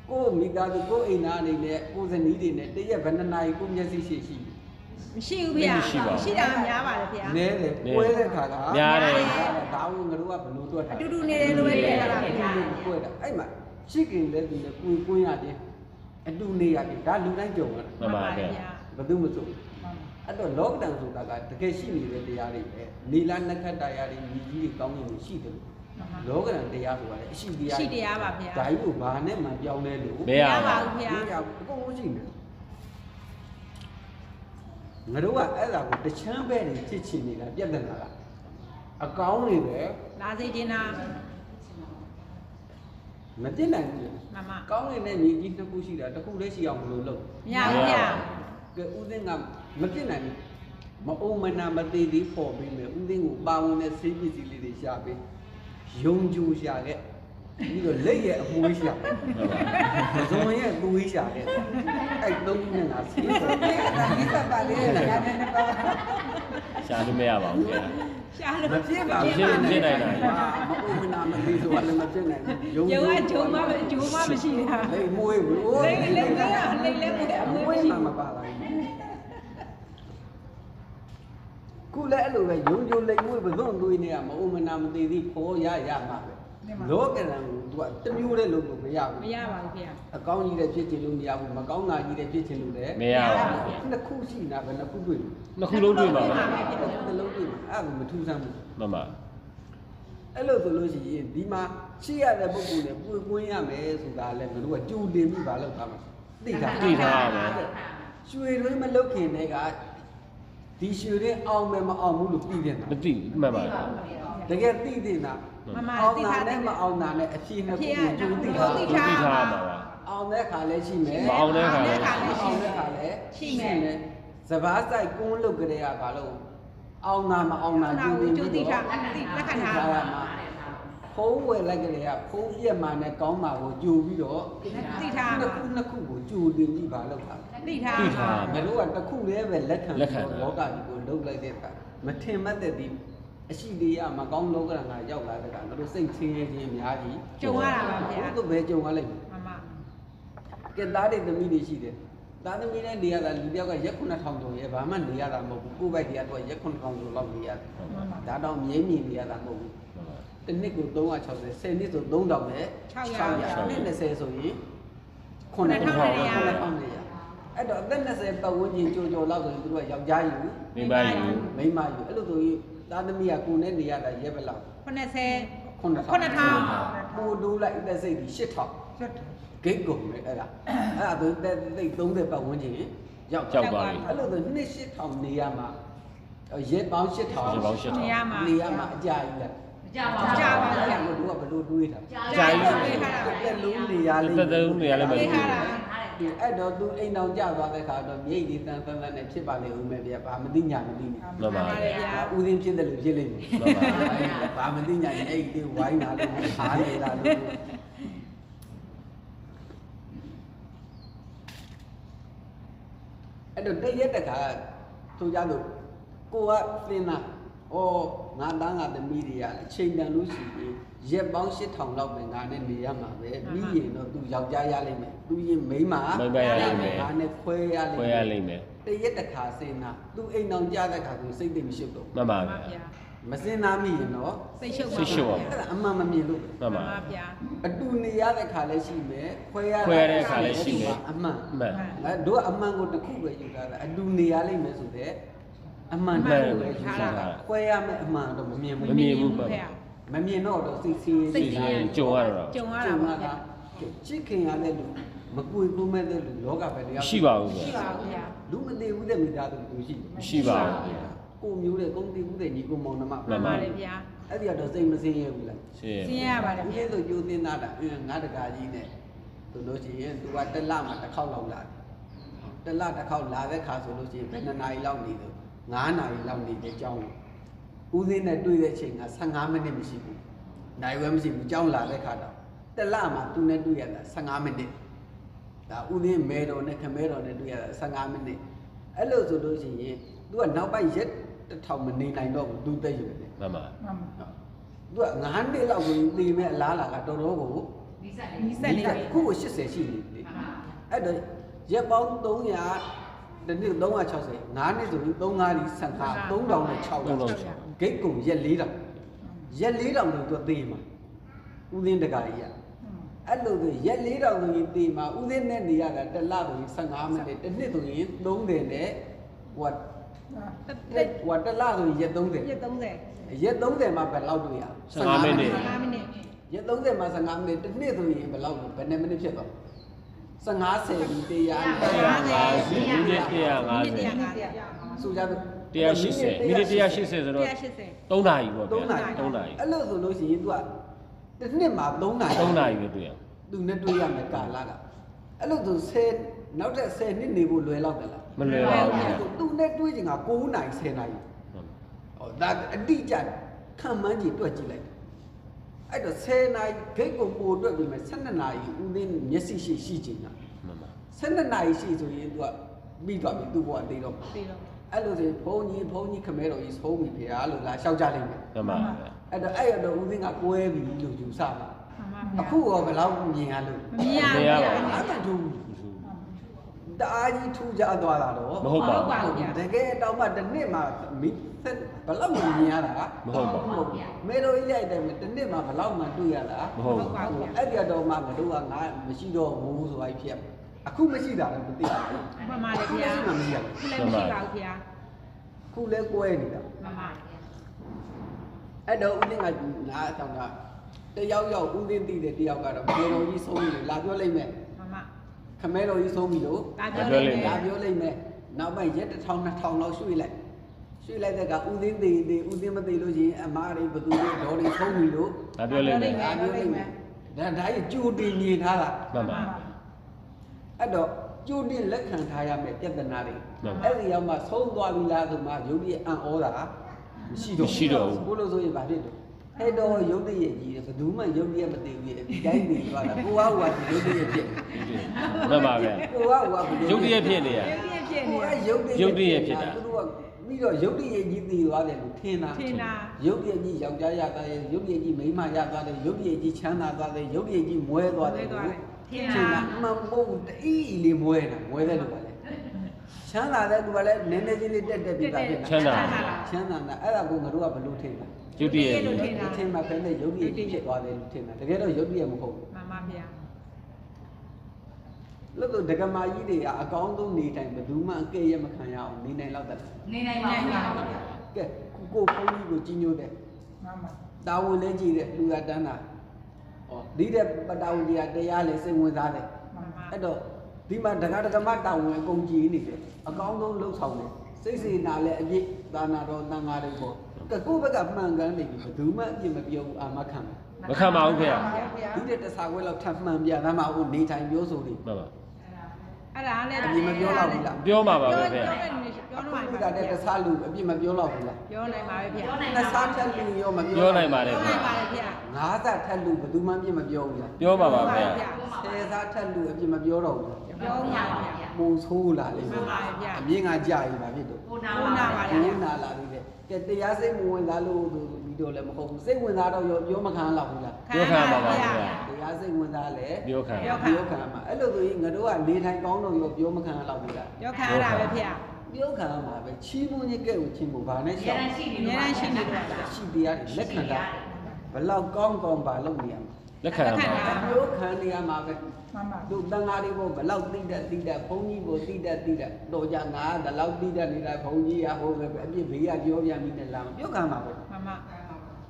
ကိုမိသားစုကိုအိမ်သားအနေနဲ့ကိုဇနီးတွေနဲ့တရက်ဘယ်နှစ်နာရီကိုမျက်စိရှိရှိ မရှိဘူးဗျာရှိတာများပါတယ်ဗျာ နဲတယ်ပွဲတဲ့ခါကဒါကိုငါတို့ကဘယ်လိုတွက်တာ အတူတူနေတယ်လို့ပဲပြေးထားတာဗျာ ပွဲတာအဲ့မှာရှိကင်တဲ့သူနဲ့ကိုယ်ရတယ်အတူနေရတယ်ဒါလူတိုင်းကြုံရတာ မှန်ပါဗျာ ဘယ်သူမဆိုအဲ့တော့လောကဒဏ်ဆိုတာကတကယ်ရှိနေတဲ့တရားတွေပဲနီလာနက္ခတ္တရာတွေညီကြီးတွေကောင်းကင်တွေရှိတယ်လောကဒဏ်တရားဆိုတာလည်းအရှိတရား ရှိတရားပါဗျာ ဒါကြီးကိုဘာနဲ့မှပြောင်းလဲလို့ မရပါဘူး ဗျာ မရဘူးအကုန်လုံးရှိနေငါတို့ကအဲ့ဒါကိုတချမ်းပဲနေဖြစ်ချင်နေတာပြဿနာကအကောင်းနေပဲ လာစေချင်တာ မသိနိုင်ဘူး မမ ကောင်းနေတဲ့ညီကြီးတစ်ခုရှိတာတစ်ခုလည်းရှိအောင်မလို့လုပ် မရဘူးဗျာ ကဲဦးသိန်းကမသိနိုင်ဘူးမအုံမနာမသေးသေးပေါ်ပြီးမယ်ဦးသိန်းကိုပါဝင်တဲ့ဆေးပစ္စည်းလေးတွေရှာပြီးယုံကြည်ရှာခဲ့ပြီးတော့လက်ရဲ့အမွေးရှာဇုံရဲ့သွေးရှာခဲ့အဲ့သုံးခုနဲ့ငါဆေးပေါ်တယ်ဒီသက်ပါလေးနဲ့ငါနဲ့တော့ ရှာလို့မရပါဘူးဗျာ ရှာလို့ မဖြစ်ပါဘူးမအုံမနာမသေးဆိုတာလည်းမဖြစ်နိုင်ဘူး ဂျုံကဂျုံမမရှိတာ လက်မွေးဘူး လိမ့်လိမ့်အမွေးအမွေး မွေး မရှိ မှမပါလာဘူးခုလည်းအဲ့လိုပဲယုံကြည်လိမ်မွေးဘယ်တော့တွေးနေရမအုံမနာမသေးသေးခေါ်ရမှာပဲလောကရန်ကို तू ကတမျိုးတည်းလို့မရဘူး မရပါဘူးဗျာ အကောင်းကြီးတဲ့ဖြစ်ချင်လို့မရဘူးမကောင်းတာကြီးတဲ့ဖြစ်ချင်လို့လည်း မရပါဘူး နှစ်ခုရှိနေတာပဲနှစ်ခုတွေ့လို့ နှစ်ခုလုံးတွေ့ပါပါ တစ်လုံးတွေ့မှာအဲ့ဒါမထူးဆန်းဘူး မှန်ပါ အဲ့လိုဆိုလို့ရှိရင်ဒီမှာရှိရတဲ့ပုဂ္ဂိုလ်နဲ့ပွေပွင်းရမယ်ဆိုတာလည်းငါတို့ကကြိုတင်ပြီးပါလို့ထားမှာသိတာ သိထားပါမယ် ရွှေတွေမလုတ်ခင်တည်းကဒီရွှေတွေအောင်မယ်မအောင်ဘူးလို့သိတယ် မသိမှန်ပါ တကယ်သိတင်တာ မမ အောင် သိ တာ ထားတ နဲ့ ယ် မအောင်တာနဲ့အဖြေနှစ်ခုကိုကြိုသိ ကြို တာ သိ သိထားပါပါ အောင်တဲ့ခါလည်းရှိမယ် မအောင်တဲ့ခါလည်း အောင်တဲ့ခါလည်းစဘာဆိုင်ကုန်းလုတ်ကြတဲ့ကဘာလို့အောင်တာမအောင်တာကြိုတင် ကြိုသိထားလက်ခံထားပါ ဖုံးဝယ်လိုက်ကြတဲ့ကဖုံးပြက်မှနဲ့ကောင်းမှာကိုကြိုပြီးတော့ သိထား နှစ်ခုကိုကြိုတင်ပြီးပါလို့ခါ သိထား သိထား ငါတို့ကတစ်ခုလေးပဲလက်ခံလောကကြီးကိုလုတ်လိုက်တဲ့အခါမထင်မှတ်တဲ့ဒီအရှိတရားမကောင်းလောကငါရောက်လာတဲ့အခါငါတို့စိတ်ချင်းချင်းအများကြီး ကြုံရတာပါဗျာ ဘုသူပဲကြုံရလိုက် မမ ကဲသားတွေသမီးတွေရှိတယ်သားသမီးနဲ့နေရတာလူတယောက်ကရက်9000ကျော်ရဲဘာမှနေရတာမဟုတ်ဘူးကိုယ့်ဘက်တရားတော့ရက်9000ကျော်လောက်နေရတယ်ဒါတော့မြင်းမြင်နေရတာမဟုတ်ဘူးတစ်နှစ်ကို360 10နှစ်ဆို3000နဲ့600နှစ်20ဆိုရင်9000အဲ့တော့အသက်20ပတ်ဝန်းကျင်ကြော်လောက်ဆိုရင်သူတို့ကယောက်ျားယူ မိမယူ မိန်းမယူအဲ့လိုဆိုရင်သားသမီးကကိုယ်နဲ့နေရတာရက်ဘယ်လောက် 90 9000ပို့တိုးလိုက်အသက်စိတ်ကြီး8000ဂိတ်ကုန်ပဲအဲ့ဒါဆိုတက်သိ30ပတ်ဝန်းကျင်ရောက် ကြောက်သွားပြီ အဲ့လိုဆိုနှစ်8000နေရမှာရက်ပေါင်း8000 ရက်ပေါင်း8000 နေရမှာ နေရမှာအကြာကြီးလား ကြာပါဗျာ အဲ့ဒါကဘယ်လိုတွေးတာ ကြာပြီပြေးထားတာ တက်လုံးနေရလေး တက်လုံးနေရလိမ့်မယ် ပြေးထားတာ အဲ့တော့သူအိမ်တော်ကြသွားတဲ့ခါတော့မြိတ်ဒီတန်တန်နဲ့ဖြစ်ပါလေဦးမယ်ဗျာဘာမသိညာမသိနေ မှန်ပါ ပါလေဗျာ ဦးသိန်းဖြစ်တယ်လို့ဖြစ်လိမ့်မယ် မှန်ပါ ဘာမသိညာရင်အဲ့ဒီဝိုင်းလာလို့အားနေတာလို့အဲ့တော့တရက်တခါသူကြလို့ကိုကသင်တာဩငါသားငါသမီးတွေကအချိန်တန်လို့ရှိရင်ရက်ပေါင်း8000လောက်ပဲငါနဲ့နေရမှာပဲပြီးရင်တော့သူယောက်ျားရလိမ့်မယ်သူရင်မိန်းမ မိန်းမရလိမ့်မယ် ငါနဲ့ခွဲရလိမ့် ခွဲ မယ် ရလိမ့်မယ် တရက်တခါစင်တာသူအိမ်အောင်ကြတဲ့ခါသူစိတ်သိမရှိတော့ မှန်ပါ ပါ ဗျာ ဗျာ မစင်သားမိရင်တော့ စိတ်ရှုပ် စိတ်ရှုပ်ပါ အဲ့ဒါအမှန်မမြင်လို့ မှန်ပါ ပါဗျာ အတူနေရတဲ့ခါလည်းရှိမယ်ခွဲရ ခွဲရတဲ့ခါလည်းရှိမယ် အမှန် မှန် ငါတို့အမှန်ကိုတစ်ခုပဲယူထားတာအတူနေရလိမ့်မယ်ဆိုတဲ့အမှန်တစ်ခုပဲယူထားတာခွဲရမယ်အမှန်တော့မမြင်ဘူး မမြင်ဘူးပါ မမြင်တော့စိတ်ဆင်းရဲ စိတ်ဆင်းရဲကြုံရတော့ ကြုံရတာပါဗျာ ချစ်ခင်ရတဲ့လူမကွေကူးမဲ့တဲ့လူလောကပဲတရား ရှိပါဘူးဗျာ ရှိပါဘူးဗျာ လူမသိဘူးတဲ့မိသားစုလူရှိ မရှိပါဘူးဗျာ ကိုမျိုးတဲ့ကုန်းသိဘူးတဲ့ညီကိုမောင်နှမ မှန် မှန် ပါ ပါတယ်ဗျာ အဲ့ဒီကတော့စိတ်မစင်းရဘူးလား ရှင်း စင်းရပါတယ် ဒီ ဗျာ လိုကြိုးတင်တာငါတကာကြီးနဲ့သူလို့ရှိရင် तू ကတစ်လမှာတစ်ခေါက်လောက်လာတစ်လတစ်ခေါက်လာတဲ့ခါဆိုလို့ရှိရင်2နာရီလောက်နေတယ်9နာရီလောက်နေတဲ့အကြောင်းဦးစင်းနဲ့တွေ့တဲ့အချိန်က15မိနစ်မရှိဘူးနိုင်ဝဲမရှိဘူးကြောင်းလာတဲ့ခါတော့တစ်လမှာ तू နဲ့တွေ့ရတာ15မိနစ်ဒါဦးစင်းမဲတော်နဲ့ခမဲတော်နဲ့တွေ့ရတာ15မိနစ်အဲ့လိုဆိုလို့ရှိရင် तू ကနောက်ပိုင်းရက်တစ်ထောင်မနေနိုင်တော့ဘူး तू တက်ယူတယ် မှန်ပါ မှန်ပါ တ သူက9နှစ်လောက်ကိုတည်မဲ့အလားလာကတော်တော်ကို နီးစက်နေပြီ ခုကို80ရှိနေပြီအဲ့တော့ရက်ပေါင်း300တနည်း360 9နှစ်ဆိုရင်35ဒီဆန်ခါ3000နဲ့600ဂိတ်ကုန်ရက်4000ရက်4000လို့သူကသေးမှာဦးသိန်းတကာကြီးကအဲ့လိုဆိုရက်4000ဆိုရင်သေးမှာဦးသိန်းနဲ့နေရတာတစ်လဆိုရင်15မိနစ်တစ်နှစ်ဆိုရင်30နဲ့ဟိုတစ်လဆိုရင်ရက်30ရက်30မှာဘယ်လောက်တွေ့ရ 15မိနစ် 5မိနစ် ရက်30မှာ15မိနစ်တစ်နှစ်ဆိုရင်ဘယ်လောက်ဘယ်နှမိနစ်ဖြစ်သွား15 10ပြီးတရားနဲ့ 150မိနစ်150 ဆိုကြတော့ 180မိနစ်180ဆိုတော့3နာရီပေါ့ဗျာ3နာရီ အဲ့လိုဆိုလို့ရှိရင် तू ကတစ်နှစ်မှာ3နာရီ 3နာရီပဲတွေ့ရ သူနဲ့တွေ့ရမယ်ကာလကအဲ့လိုဆို10နောက်ထပ်10နှစ်နေဖို့လွယ်လောက်တယ်လား မလွယ်ပါဘူးဗျာ သူနဲ့တွေ့ချင်က9နာရီ10နာရီဟောဒါအတိအကျခံမှန်းကြည့်တွက်ကြည့်လိုက်အဲ့တော့10နာရီဂိတ်ကိုပို့တွက်ပြီးမယ်12နာရီဦးသိန်းမျက်စိရှိချင်တာ မှန်ပါ 12နာရီရှိဆိုရင် तू ကပြီးသွားပြီသူ့ဘဝတည်တော့အဲ့လိုဆိုဘုန်းကြီးခမဲတော်ကြီးဆုံးပြီဗျာလို့လာလျှောက်ကြလိမ့်မယ် မှန်ပါဗျာ အဲ့တော့အဲ့ရတော့ဦးသိန်းကကွဲပြီလို့ယူဆပါအခုရောဘယ်လောက်မြင်ရလို့ မမြင်ရဘူးဗျာ အဲ့မှသူတအားကြီးထူးခြားသွားတာတော့ မဟုတ်ပါဘူး တကယ်တော့မှတစ်နှစ်မှာမိဘယ်လောက်မြင်ရတာ မဟုတ်ပါဘူး မေတော်ကြီးလိုက်တယ်တစ်နှစ်မှာဘယ်လောက်မှတွေ့ရတာ မဟုတ်ပါဘူး အဲ့ဒီတော့မှငါတို့ကငါမရှိတော့ဘူးဆိုပြီးဖြစ်အခုမရှိတာလည်းမသိဘူး မှန်ပါတယ်ဗျာ အခုမရှိဘူး ခုလည်းမရှိပါဘူးဗျာ ခုလဲကွဲနေတာ မှန်ပါ အဲ့တော့ဦးသိန်းကနားဆောင်တာတယောက်ဦးသိန်းတည်တယ်တယောက်ကတော့မေတော်ကြီးဆုံးပြီလာပြောလိုက်မယ် မှန်ပါ ခမဲတော်ကြီးဆုံးပြီလို့ ဒါပြောလိမ့်မယ် ဒါပြောလိုက်မယ်နောက်ပိုင်းရက်1000 2000လောက်ရွှေ့လိုက်တဲ့ကဦးသိန်းသေးဦးသိန်းမသေးလို့ရှိရင်အမားတွေဘသူတွေဒေါ်တွေဆုံးပြီလို့ ဒါပြောလိမ့်မယ် ဒါပြောလိုက်မယ်ဒါကြီးကြိုတင်မြင်ထားတာ မှန်ပါ အဲ့တော့ကြိုတင်လက်ခံထားရမယ်ပြဿနာတွေ မှန်ပါ အဲ့ဒီရောက်မှဆုံးသွားပြီလားဆိုမှယုတ်ကြီးအံ့ဩတာမရှိတော့ဘူးလို့ဆိုရင်ဗာဖြစ်တယ်ဟဲ့တော့ယုတ်တည်းရဲ့ကြီးတယ်ဘယ်သူမှယုတ်တည်းမသိဘူးရဲ့ဒီတိုင်းနေသွားတာကိုကဟိုကယုတ်တည်းရဲ့ဖြစ် မှန်ပါဗျာ ကိုကဟိုကဘယ်လို ရုပ်တရက်ဖြစ်နေရ ရုပ်ပြည့်ဖြစ်နေ ကိုကယုတ်တည်းသူတို့ကပြီးတော့ယုတ်တည်းရဲ့ကြီးသိသွားတယ်လို့ထင်တာ ထင်တာ ယုတ်တည်းကြီးယောက်ျားရသွားတယ်ယုတ်တည်းကြီးမိန်းမရသွားတယ်ယုတ်တည်းကြီးချမ်းသာသွားတယ်ယုတ်တည်းကြီးမွဲသွားတယ်လို့ထင်တာမှန်ဖို့တအီးလေးမွဲတယ်လို့ပါလေချမ်းသာတဲ့သူကလည်းနည်းနည်းချင်းလေးတက်ပြီးသားဖြစ်တာ ချမ်းသာ ချမ်းသာတာအဲ့ဒါကိုငါတို့ကဘယ်လိုထင်လဲ ရုပ်တရက် ထင်မှာပဲနဲ့ယုတ်တည်းကြီးဖြစ်သွားတယ်လို့ထင်တာတကယ်တော့ယုတ်တည်းမဟုတ်ဘူး မှန်ပါဗျာ လို့တော့ဒကမာကြီးတွေကအကောင်းဆုံးနေတိုင်းဘယ်သူမှအကဲ့ရမခံရအောင်နေနိုင်တော့တယ် နေနိုင်ပါဗျာ ကဲကိုဖုန်းကြီးကိုကြီးညိုတယ်မှန်ပါတာဝန်လည်းကြည့်တယ်လူရတန်းတာဟောဒီတဲ့ပတာဝန်ကြီးတရားလည်းစိတ်ဝင်စားတယ် မှန်ပါ အဲ့တော့ဒီမှာဒကမတာဝန်အကုန်ကြည့်နေတယ်အကောင်းဆုံးလှုပ်ဆောင်တယ်စိတ်စေနာလည်းအပြည့်သာနာတော်တန်ဃာတွေပေါ့ကကိုဘက်ကမှန်ကန်နေပြီဘယ်သူမှအပြည့်မပြောဘူးအာမခံတယ် မခံပါဘူးခင်ဗျာ ဒီတဲ့တစားခွဲလောက်ထပ်မှန်ပြသမှာဟုတ်နေထိုင်ပြောဆိုနေ မှန်ပါ အဲ့ဒါလည်း အပြည့်မပြောတော့ဘူးလား ပြောမှာပါပဲခင်ဗျာ ပြောတော့ အခု ပါ ကတည်းကတစားလူအပြည့်မပြောတော့ဘူးလား ပြောနိုင်ပါပဲဗျာ တစားထက်လူရောမပြော ပြောနိုင်ပါတယ် ပြော ခင် နိုင် ဗျာ ပါလေဗျာ ငါးစားထက်လူဘယ်သူမှအပြည့်မပြောဘူးလား ပြောမှာပါခင်ဗျာ ဆယ်စားထက်လူအပြည့်မပြောတော့ဘူးလား ပြောမှာပါဗျာ ပုံဆိုးလာလေ မှန်ပါဗျာ အမြင့်ကကြာပြီပါဖြစ်တော့ ဘုနာပါလေ ဘုနာလာပြီတဲ့ကဲတရားစိတ်မဝင်စားလို့ဒီတော့လည်းမဟုတ်ဘူးစိတ်ဝင်စားတော့ရောပြောမခံတော့ဘူးလား ပြောခံပါပါခင်ဗျာ တရားစိတ်ဝင်စားလဲ ပြောခံ ပြောခံမှာအဲ့လိုဆိုရင်ငါတို့ကနေထိုင်ကောင်းတော့ရောပြောမခံတော့ဘူးလား ပြောခံရတာပဲဗျာ ပြောခံမှာပဲချီးမွမ်းခြင်းကဲ့ကိုချီးမွမ်းဘာနဲ့ရှောက် အများကြီးရှိနေတော့ဗျာ ရှိတရားတွေလက်ခံတာဘလောက်ကောင်းကောင်းပါလုပ်နေရမှာ လက်ခံပါပါ ပြောခံနေရမှာပဲတို့တန်ဃာတွေဘဘလောက်သိတတ်ဘုန်းကြီးကိုသိတတ်တော့ကြငါကဒီလောက်သိတတ်နေတာဘုန်းကြီးကဟိုပဲအပြစ်ဘေးကပြောပြန်ပြီးနဲ့လာပြောခံမှာပဲ မှန်ပါ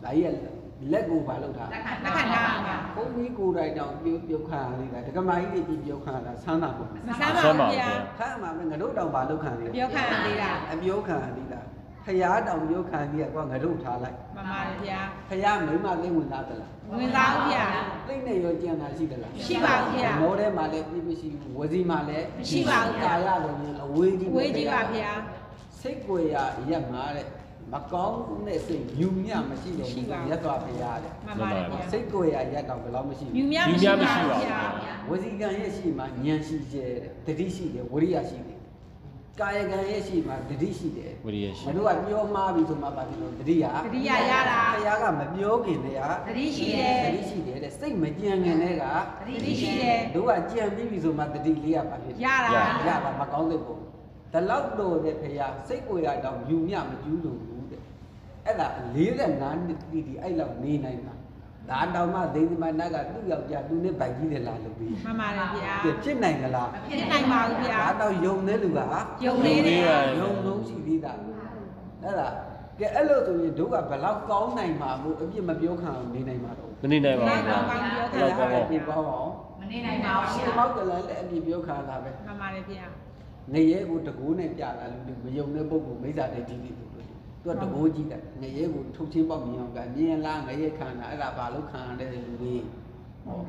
ဒါကြီးကလက်ကိုပါလောက်တာ လက်ခံတာဗျာ ဘုန်းကြီးကိုယ်တိုင်တောင်ပြောခံရနေတာဒကမာကြီးတွေပြောခံရတာဆန်းတာပေါ့ မဆမ်းပါဘူးဗျာ ခါမှာပဲငါတို့တောင်ပါလောက်ခံနေတာ ပြောခံရသေးတာ အပြောခံရနေတာဖရာတောင်ပြောခံရကွာငါတို့ထားလိုက် မှန်ပါလေဗျာ ဖရာမိမသိဝင်သားသလား ဝင်သားဦးဗျာ သိနေရောကြံတာရှိသလား ရှိပါဘူးဗျာ မောထဲမှာလည်းပြည့်ပြည့်ရှိဝစီမှာလည်း မရှိပါဘူးဗျာ ကာရလည်းအဝေးကြီး ဝေးကြီးပါဗျာ စိတ်ကိုယ်ရရက်မှာတဲ့မကောင်းတဲ့စိတ်ယူမြမရှိတော့ဘူးရက်သွားဖရာတဲ့ မှန်ပါလေဗျာ စိတ်ကိုယ်ရရက်တော့ဘယ်လောက်မရှိ မြူ ဘူး များမရှိပါဘူးဗျာ ဝစီကံရဲ့ရှိမှဉာဏ်ရှိကျဲတဲ့တတိရှိတယ်ဝရိယရှိတယ် ကာယကံရဲ့ရှိမှာတတိရှိတယ် ဝိရိယရှိ မတို့ကပြောမှားပြီဆိုမှပါပြီလို့တတိယ တတိယရတာ ခရားကမပြောခင်တည်းက တတိရှိတယ် တတိရှိတယ်တဲ့စိတ်မကြံခင်တည်းက တတိရှိတယ် တို့ကကြံပြီးပြီဆိုမှတတိလေးရပါဖြစ် ရတာ ရတာမကောင်းတဲ့ပုံဒီလောက်တော့တဲ့ခရားစိတ်ကိုယ်ရတော့ယူမြမကျူးလို့ဘူးတဲ့အဲ့ဒါ45နှစ်တိတိအဲ့လောက်နေနိုင်တာဒါတောင်မှဒိဋ္ဌိမနတ်ကသူ့ယောက်ျားသူနဲ့ဗိုက်ကြီးတယ်လားလို့ပြီး မှန်ပါတယ်ဗျာ ဖြစ်နိုင်သလား ဖြစ်နိုင်ပါဘူးဗျာ ဒါတော့ယုံတဲ့လူက ယုံသေးတယ် ယုံလုံးရှိသေးတာအဲ့ဒါကဲအဲ့လိုဆိုရင်တို့ကဘယ်လောက်ကောင်းနိုင်မှာမို့အပြစ်မပြောခံအောင်နေနိုင်မှာတော့ မနေနိုင်ပါဘူးဗျာ အဲ့ဒါကပြပေါ့အောင် မနေနိုင်ပါဘူး ရှင်မောက်ကလည်းအပြစ်ပြောခံတာပဲ မှန်ပါတယ်ဗျာ နေရဲကိုတကိုးနဲ့ပြလာလူမယုံတဲ့ပုဂ္ဂိုလ်မိစ္ဆာဒိဋ္ဌိတွေသူကတကိုးကြီးတယ်နေရဲကိုထုတ်ချင်းပေါက်မြင်အောင်ကမြင်လားငရဲခံတာအဲ့ဒါဘာလို့ခံရတဲ့လူတွေဟော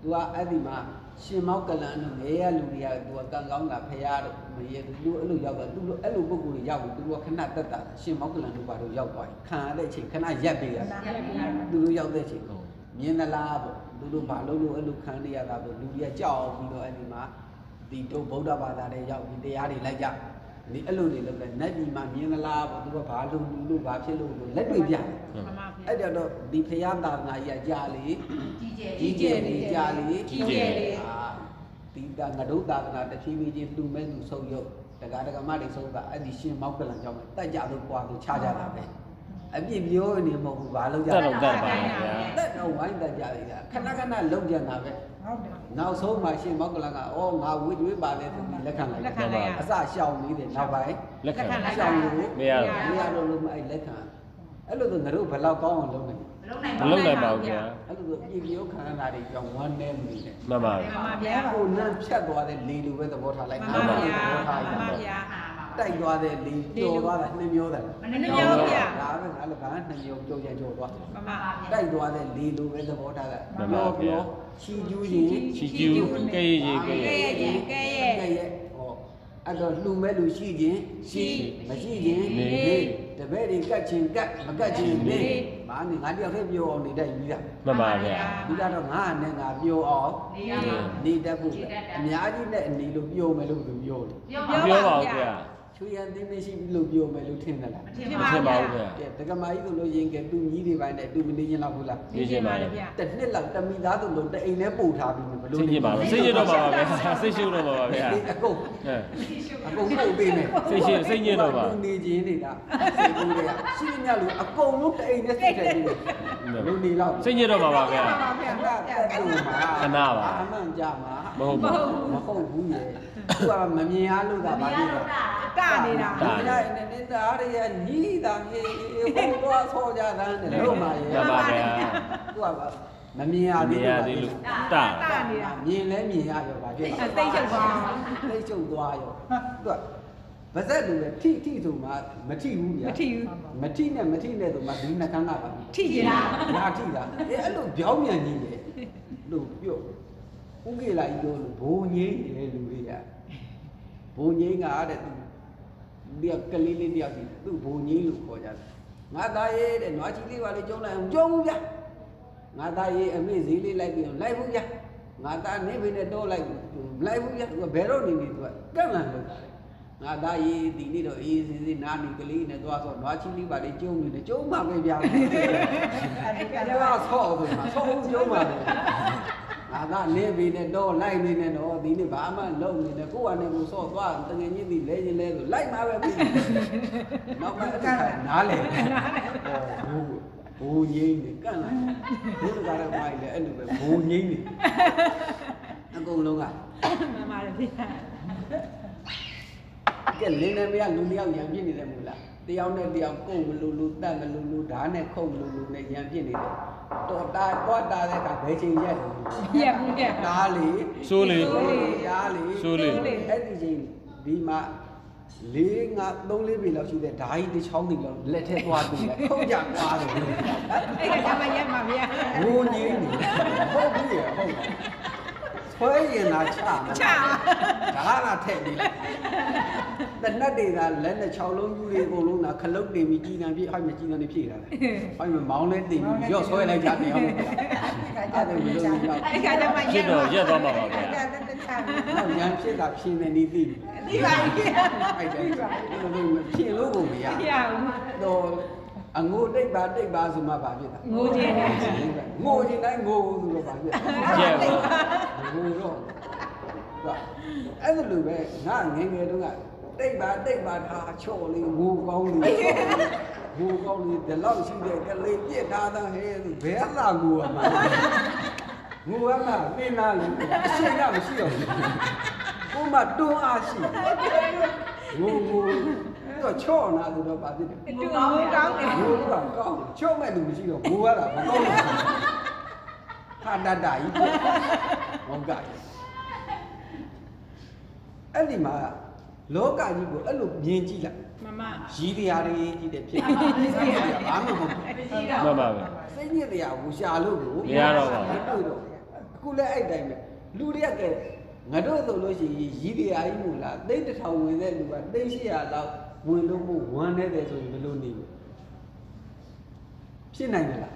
သူကအဲ့ဒီမှာရှင်မောက်ကလန်တို့ငရဲလူတွေကသူကကံကောင်းတာဖရာတို့မရဲသူအဲ့လိုရောက်တော့သူအဲ့လိုပုဂ္ဂိုလ်တွေရောက်ပြီးသူကခဏတက်တာရှင်မောက်ကလန်တို့ဘာလို့ရောက်သွားခံရတဲ့အချိန်ခဏရက်ပေးရသူတို့ရောက်တဲ့အချိန်မြင်သလားပေါ့သူတို့ဘာလို့လို့အဲ့လိုခံနေရတာပေါ့လူတွေကကြောက်ပြီးတော့အဲ့ဒီမှာဒီတို့ဗုဒ္ဓဘာသာတွေရောက်ပြီးတရားတွေလိုက်ကြဒီအဲ့လိုတွေလုပ်တယ်နတ်ပြည်မှာမြင်သလားပေါ့သူကဘာလို့လူလို့ဘာဖြစ်လို့လက်တွေ့ပြတယ် မှန်ပါဗျာ အဲ့တော့ဒီဖရာသာသနာကြီးကြာလေကြီးကျယ်လေကြာလေဒီတာငါတို့သာသနာတစ်ဖြည်းဖြည်းချင်းလူမဲ့လူဆုံးရုပ်တက္ကရာမတွေဆုံးတာအဲ့ဒီရှင်မောက်ကလန်ကြောင့်တက်ကြလို့ပွားလို့ခြားကြတာပဲအပြစ်ပြောနေမဟုတ်ဘူးဘာလို့ကြ တက်တော့တက်ပါဗျာ တက်တော့ဝိုင်းတက်ကြလေခဏခဏလုံကြတာပဲနောက်ဆုံးမှရှင်မောက်ကလန်ကဩငါဝိတွေးပါလေဆိုပြီးလက်ခံလိုက်အစရှောင်နေတယ်နောက်ပိုင်း လက်ခံ ရှောင်လို့ မရတော့ မရတော့လို့အဲ့လက်ခံအဲ့လိုဆိုငါတို့ဘယ်လောက်ကောင်းအောင်လုပ်နိုင် မလုံးနိုင်ပါဘူးဗျာ အဲ့လိုဆိုပြည်ပြောခံရတာတွေကြောင့်ဝမ်းနေမှုတွေ မှန်ပါဗျာ မှန်ပါဗျာ ကိုနန်းဖြတ်သွားတဲ့လေလိုပဲသဘောထားလိုက် မှန်ပါဗျာ သဘောထား မှန်ပါဗျာ တိုက်သွားတဲ့လေကျော်သွားတာနှမျောတယ် မနှမျောဗျာ ဒါပဲငါလည်းဘာနှမျောကြောက်ရကြော်သွား မှန်ပါဗျာ တိုက်သွားတဲ့လေလိုပဲသဘောထားလိုက်ပြောချီကျူးရင် ချီကျူးကဲရေကဲရေ ကဲရဲ့ ကဲရဲ့ဟောအဲ့တော့လှူမဲ့လူရှိခြင်းရှိမရှိခြင်းနေတပည့်တွေကတ်ခြင်းကတ်မကတ်ခြင်းနေမာနေငါတယောက်တည်းပြောအောင်နေတတ်ပြီးတာ မှန်ပါဗျာ ဒီကတော့ငါနဲ့ငါပြောအောင်နေတတ်ဖို့အများကြီးနဲ့အနေလို့ပြောမယ်လို့သူပြောတယ် မပြောပါဘူးဗျာ ချွေရန်သိမရှိဘူးလို့ပြောမယ်လို့ထင်တယ်လား မထင်ပါဘူးဗျာ ကဲတက္ကမကြီးဆိုလို့ရင်ကတူကြီးတွေပိုင်းနဲ့တူမနေရင်လောက်ဘူးလား နေချင်ပါလေ တစ်နှစ်လောက်တမိသားဆိုလို့တအိမ်နဲ့ပို့ထားပြီးဘယ်လို စိတ်ညစ်ပါဘူးစိတ်ညစ်တော့ပါပါဗျာစိတ်ရှုပ်တော့ပါပါဗျာ အကုန် အဲ အကုန်ပို့ပေးမယ် စိတ်ညစ်တော့ပါ နေခြင်းတွေကစိတ်ကူးတွေကရှိညလို့အကုန်လုံးတအိမ်နဲ့စိတ်ထဲပြီးလို့နေလောက် စိတ်ညစ်တော့ပါပါဗျာ ခဏတက်လို့မှာ ခဏပါ အမှန်ကြမှာ မဟုတ်ပါဘူး မဟုတ်ဘူးရေသူကမမြင်ရလို့သာပါလို့ တနေတာ ဒါနဲ့နေတာရည်ညီးတာဟေးဟိုတော့ဆောကြတယ်လို့မှာရေ မှန်ပါဗျာ သူကမမြင်ရ မ သေး ရ ဘူး သေးလို့တ တနေတာ မြင်လဲမြင်ရရောဗာဖြစ် သိချုပ်သွား သိချုပ်သွားရောသူကဗဇက်လူပဲထိဆိုမှမထိဘူးဗျာ မထီဘူး မထိနဲ့မထိနဲ့ဆိုမှဒီနှကန်းကပါ ထီကျင်လား ညာထိတာအဲ့လိုပြောင်းမြန်ကြီးလေလို့ပြောဥကေလာကြီးပြောလို့ဘိုးငိမ့်တယ်လူတွေကဘိုးငိမ့်ကတဲ့သူဒီကလေးလေးတယောက်စီသူ့ဘိုးငိမ့်လို့ခေါ်ကြတယ်ငါသားရဲ့တဲ့နွားချီလေးပါလေကျုံးလိုက်အောင်ကျုံးဘူးဗျာငါသားရဲ့အမေဈေးလေးလိုက်ပြီးလိုက်ဘူးဗျာငါသားနေဘင်းနဲ့တော့လိုက်လိုက်ဘူးဗျာသူကဘယ်တော့နေနေသူကကန့်လန့်လို့ငါသားရေးဒီနေ့တော့အေးစီစီနာနေကလေးနဲ့သွားဆိုနွားချီလေးပါလေကျုံးနေတယ်ကျုံးမှပဲဗျာအဲ့ဒါဆော့ဆိုမှာဆော့ကျုံးပါလေငါကနေဘင်းနဲ့တော့လိုက်နေနေတော့ဒီနေ့ဘာမှလုံးနေတယ်ကိုကနေကိုဆော့သွားတငယ်ချင်းဒီလဲချင်းလဲဆိုလိုက်မှာပဲပြီနောက်မှအခါနားလေဘိုးငိမ့်နေကန့်လာဘုရားကလည်းမိုက်လေအဲ့လိုပဲဘိုးငိမ့်နေအကုန်လုံးက မှန်ပါတယ်ဗျာ ကဲလင်းနေမရလူတယောက်ရံပြစ်နေတယ်မို့လားတယောက်နဲ့တယောက်ကုတ်မလို့လို့တတ်မလို့လို့ဓာတ်နဲ့ခုတ်မလို့လို့နဲ့ရံပြစ်နေတယ်တော့တာတော့တာတဲ့ကဘယ်ချိန်ရက်တယ် ပြက်ဘူးပြက် တားလေ ဆိုးလေ တားလေ ဆိုးလေ အဲ့ဒီချိန်ဒီမှာ4 5 3 4ပေလောက်ရှိတဲ့ဓာကြီးတစ်ချောင်းတွေလောက်လက်ထဲသွားပြီးလိုက်ခုတ်ကြသွားတယ် အဲ့ကတမရက်မှာဗျာ ဘိုးငိမ့်နေဟုတ်ဘူးရဟုတ်ဆွဲရင်လာချမှာ ချာ ဒါကလာထည့်ပြီးလိုက်တနတ်တွေကလက်နဲ့6လုံးယူတွေအကုန်လုံးကခလုတ်တင်ပြီးကြီးနံပြည့်ဟိုက်မကြီးနံနေဖြည့်လာတယ်ဟိုက်မမောင်းလဲတင်ပြီးရော့ဆွဲလိုက်ကြတယ်ဟုတ်အဲ့ဒါမျိုးလို့ အဲ့ကတမရ ဖြစ် က် တော့ရက်သွားမှာပါဗျာ ချ နောက်ရန်ဖြစ်တာဖြင်းနေနေသိ ဒီပါကြီး အဲ့ဒါဖြင်းလို့ကိုမရ ပြရဘူး တော့အငိုတိတ်ပါဆိုမှပါဖြစ်တာ ငိုခြင်းနဲ့ ငိုခြင်းတိုင်းငိုဆိုတော့ပါဖြစ် ကျဲပါ ငိုတော့အဲ့လိုပဲငါငယ်ငယ်တုန်းကတိတ်ပါထားချော့လေးငိုကောင်းလေးငိုကောင်းလေးဒီလောက်ရှိတဲ့ကလေးပြစ်ထားတဲ့ဟဲ့ဘယ်လာငိုရမှာငိုရမှာနင်းလာလို့အရှိကမရှိတော့ဘူးကိုမတွန်းအားရှိငိုတော့ချော့နာဆိုတော့ပါဖြစ်တယ် တူကောင်းတယ် ငိုတော့ကောင်းချော့မဲ့လူမရှိတော့ငိုရတာမကောင်းဘူးဟာတတကြီးဟုတ်ကဲ့အဲ့ဒီမှာလောကကြီးကိုအဲ့လိုမြင်ကြည့်လိုက် မမ ရီးတရားတွေကြီးတဲ့ဖြစ်နေတာဘာမှမဟုတ်ဘူး မှန်ပါပဲ စိတ်ညစ်တရားကိုရှာလို့ကို မရတော့ပါဘူး မတွေ့တော့အခုလည်းအဲ့တိုင်းပဲလူတွေကငါတို့ဆိုလို့ရှိရင်ရီးတရားကြီးမို့လားသိန်းတစ်ထောင်ဝင်တဲ့လူကသိန်း800လောက်ဝင်လို့မို့ဝမ်းနေတယ်ဆိုရင်ဘယ်လိုနေလဲဖြစ်နိုင်မလား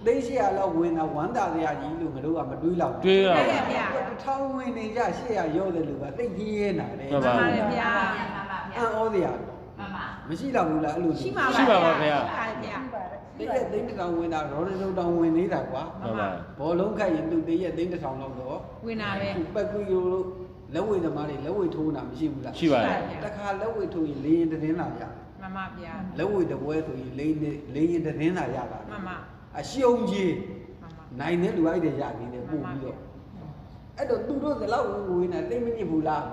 သိန်း800လောက်ဝင်တာဝမ်းသာစရာကြီးလို့ငါတို့ကမတွေးလောက်ဘူး တွေးရပါ တစ်ထောင်ဝင်နေကြ800ရောတဲ့လူကသိကြီးရဲနာတယ် မှန်ပါ ပါ ဘူး လေဗျာ အံ့ဩစရာမရှိတော့ဘူးလားအဲ့လို ရှိမှာပါ ရှိပါပါဗျာ တရက်သိန်းတစ်ထောင်ဝင်တာရောတဲ့တောင်ဝင်နေတာကွာ မှန်ပါ ဘောလုံးခတ်ရင်သူတရက်သိန်းတစ်ထောင်လောက်တော့ ဝင်တာပဲ ပက်ကူရိုလို့လက်ဝဲသမားတွေလက်ဝဲထိုးတာမရှိဘူးလား ရှိပါတယ် တခါလက်ဝဲထိုးရင်လေးရင်တင်းလာရ မမဗျာ လက်ဝဲတပွဲဆိုရင်လေးရင်တင်းလာရတာ မမ အရှုံးကြီး မမ နိုင်တဲ့လူအိုက်တွေရနေတယ်ပို့ပြီးတော့အဲ့တော့သူတို့ကလောက်ဝင်နေသိမညစ်ဘူးလား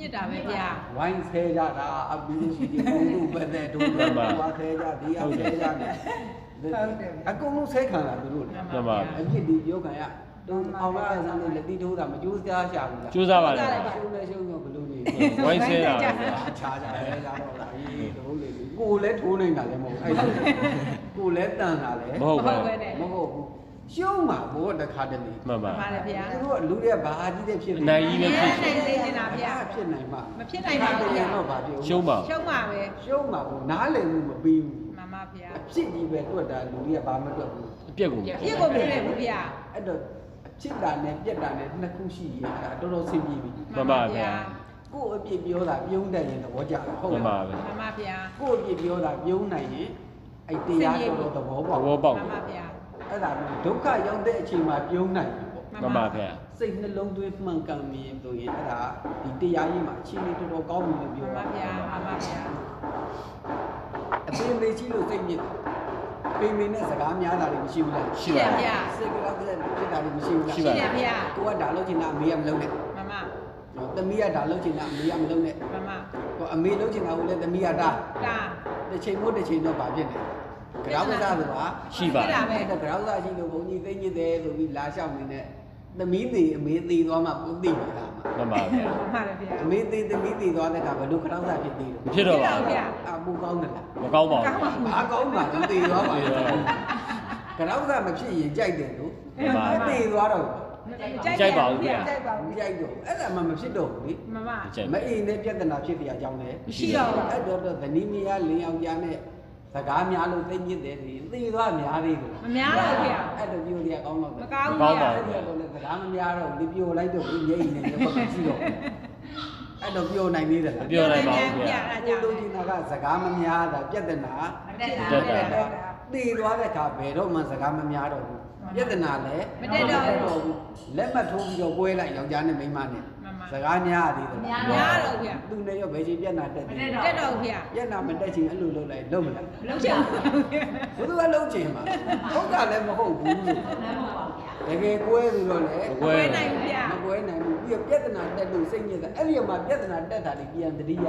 ညစ်တာပဲဗျာ ဝိုင်းဆဲကြတာအပူရှိတယ်ဘုံတို့ပဲတဲ့တို့တော့ဝါဆဲကြဒီအဆဲကြတယ်အကုန်လုံးဆဲခံတာသူတို့ မှန်ပါ အပြစ်ဒီပြောခံရတုံအောင်ရစမ်းလက်တီးထိုးတာမကြိုးစားရှာဘူးလား ကျိုးစားပါလေ ရှုံးနေရှုံးတော့ဘလို့နေ ဝိုင်းဆဲတာ ခြားကြတယ်ကြတော့လားအေးတို့လေကိုလည်းထိုးနေတာလည်းမဟုတ်အဲ့ကိုလည်းတန်တာလည်း မဟုတ်ပါဘူး မဟုတ်ဘူးရှုံးမှာဘောတခါတလေ မှန်ပါ ပါလေဗျာ သူတို့ကလူတွေကဘာကြီးတဲ့ဖြစ် အနိုင်ကြီးပဲဖြစ် နိုင်နေနေတာဗျာ ဖြစ်နိုင်မှာ မဖြစ်နိုင်ပါဘူးဗျာ တော့ဘာဖြစ် ရှုံးပါ ရှုံးပါပဲ ရှုံးမှာကိုနားလည်မှုမပြီးဘူး မမဗျာ အဖြစ်ကြီးပဲတွက်တာလူတွေကဘာမတွက်ဘူး အပြက်ကို ပြစ်ကိုမတွေ့ဘူးဗျာ အဲ့တော့အဖြစ်တာနဲ့ပြက်တာနဲ့နှစ်ခုရှိရင်အဲ့ဒါတော်တော်ဆင်ပြေပြီ မှန်ပါဗျာ ကို့အပြစ်ပြောတာပြုံးတတ်ရင်သဘောကျတယ်ဟုတ် မှန်ပါ လား ပဲ မမဗျာ ကို့အပြစ်ပြောတာပြုံးနိုင်ရင်အဲ့တရားတော်တော်သဘောပေါက် သဘောပေါက် မမဗျာ အဲ့ဒါမျိုးဒုက္ခရောက်တဲ့အချိန်မှာပြုံးနိုင်တယ်ပေါ့ မှန်ပါဗျာ စိတ်နှလုံးသွင်းမှန်ကန်မြင်ဆိုရင်အဲ့ဒါဒီတရားကြီးမှာအချင်းလေးတော်တော်ကောင်းပြီလို့ မ ပြော မ တာ ဗျာမမဗျာ အပင်လေးကြီးလို့စိတ်ညစ်ပင်ပင်နဲ့စကားများတာတွေမရှိဘူးလား ရှိပါ ဗျာ စိတ်ကလည်းဖြစ်တာတွေမရှိဘူးလား ရှိပါ ရှိတယ်ဗျာ ကိုကဒါလုပ်ချင်တာအမေကမလုပ်နဲ့ မမ သမီးကဒါလုပ်ချင်တာအမေကမလုပ်နဲ့ မမ ဟိုအမေလုပ်ချင်တာကိုလည်းသမီးကဒါ တာ တစ်ချိန်မို့တစ်ချိန်တော့ဗာဖြစ်နေကြောက်စားဆိုတာ ရှိပါ ဖြစ်တာပဲ အဲ့တော့ကြောက်စားရှိလို့ဘုန်းကြီးသိညစ်တယ်ဆိုပြီးလာလျှောက်နေတဲ့သမီးသေးအမေသေးသွားမှကိုသိနေတာမှာ မှန်ပါဗျာ မမလည်းဗျာ အမေသေးသမီးသေးသွားတဲ့အခါဘယ်လိုကြောက်စားဖြစ်သေးလဲ မဖြစ်တော့ပါဘူး ဗျာ အပူကောင်းတယ်လား မကောင်းပါဘူး ဘာကောင်းမှသူသေးသွားပါကြောက်စားမဖြစ်ရင်ကြိုက်တယ်လို့ မှန်ပါ သေးသွားတော့ ကြိုက်ပါဘူးဗျာ ကြိုက်ပါဘူး ကြိုက်တော့အဲ့ဒါမှမဖြစ်တော့ဘူးလေ မမ ကြိုက် မအိမ်နဲ့ပြဿနာဖြစ်တဲ့အကြောင်းလည်း မရှိတော့ဘူး အဲ့တော့ဗနီးမယားလင်းအောင်ကြားနဲ့စကားများလို့သိညစ်တယ်ဒီသေသွားများသေးတယ် မများတော့ဗျာ အဲ့တော့ပြောရကောင်းတော့ မကောင်း ကော ဘူး င်းပါ ဗျာ ဘူး အဲ့တော့လည်းစကားမများတော့ဒီပြိုလိုက်တော့ဒီမျက်ရည်နဲ့လည်းမရှိတော့ဘူးအဲ့တော့ပြောနိုင်သေးတယ်လား ပြောနိုင်ပါဘူးဗျာ ကိုလိုချင်တာကစကားမများတာပြဿနာ တက်တာ သေသွားတဲ့အခါဘယ်တော့မှစကားမများတော့ဘူးပြဿနာလည်း မတက်တော့ဘူး လက်မှတ်ထိုးပြီးတော့ပွဲလိုက်ယောက်ျားနဲ့မိန်းမနဲ့ မမ စကားများသေးတယ်လား များတော့ဗျာ သူနဲ့ရောဘယ်ချိန်ပြဿနာတက်တယ် တက်တော့ဗျာ ပြဿနာမတက်ချင်အဲ့လိုလုပ်လိုက်လုပ်မလား လုံးချင်ဘူးဗျာ ဘယ်သူကလုံးချင်မှာဟုတ်တာလည်းမဟုတ်ဘူးလို့တကယ်ကွဲဆိုတော့လေ ကွဲ ဝဲနိုင်ဘူးဗျာ မကွဲနိုင်ဘူးပြီးတော့ပြဿနာတက်လို့စိတ်ညစ်တာအဲ့ဒီမှာပြဿနာတက်တာတွေပြန်တတိယ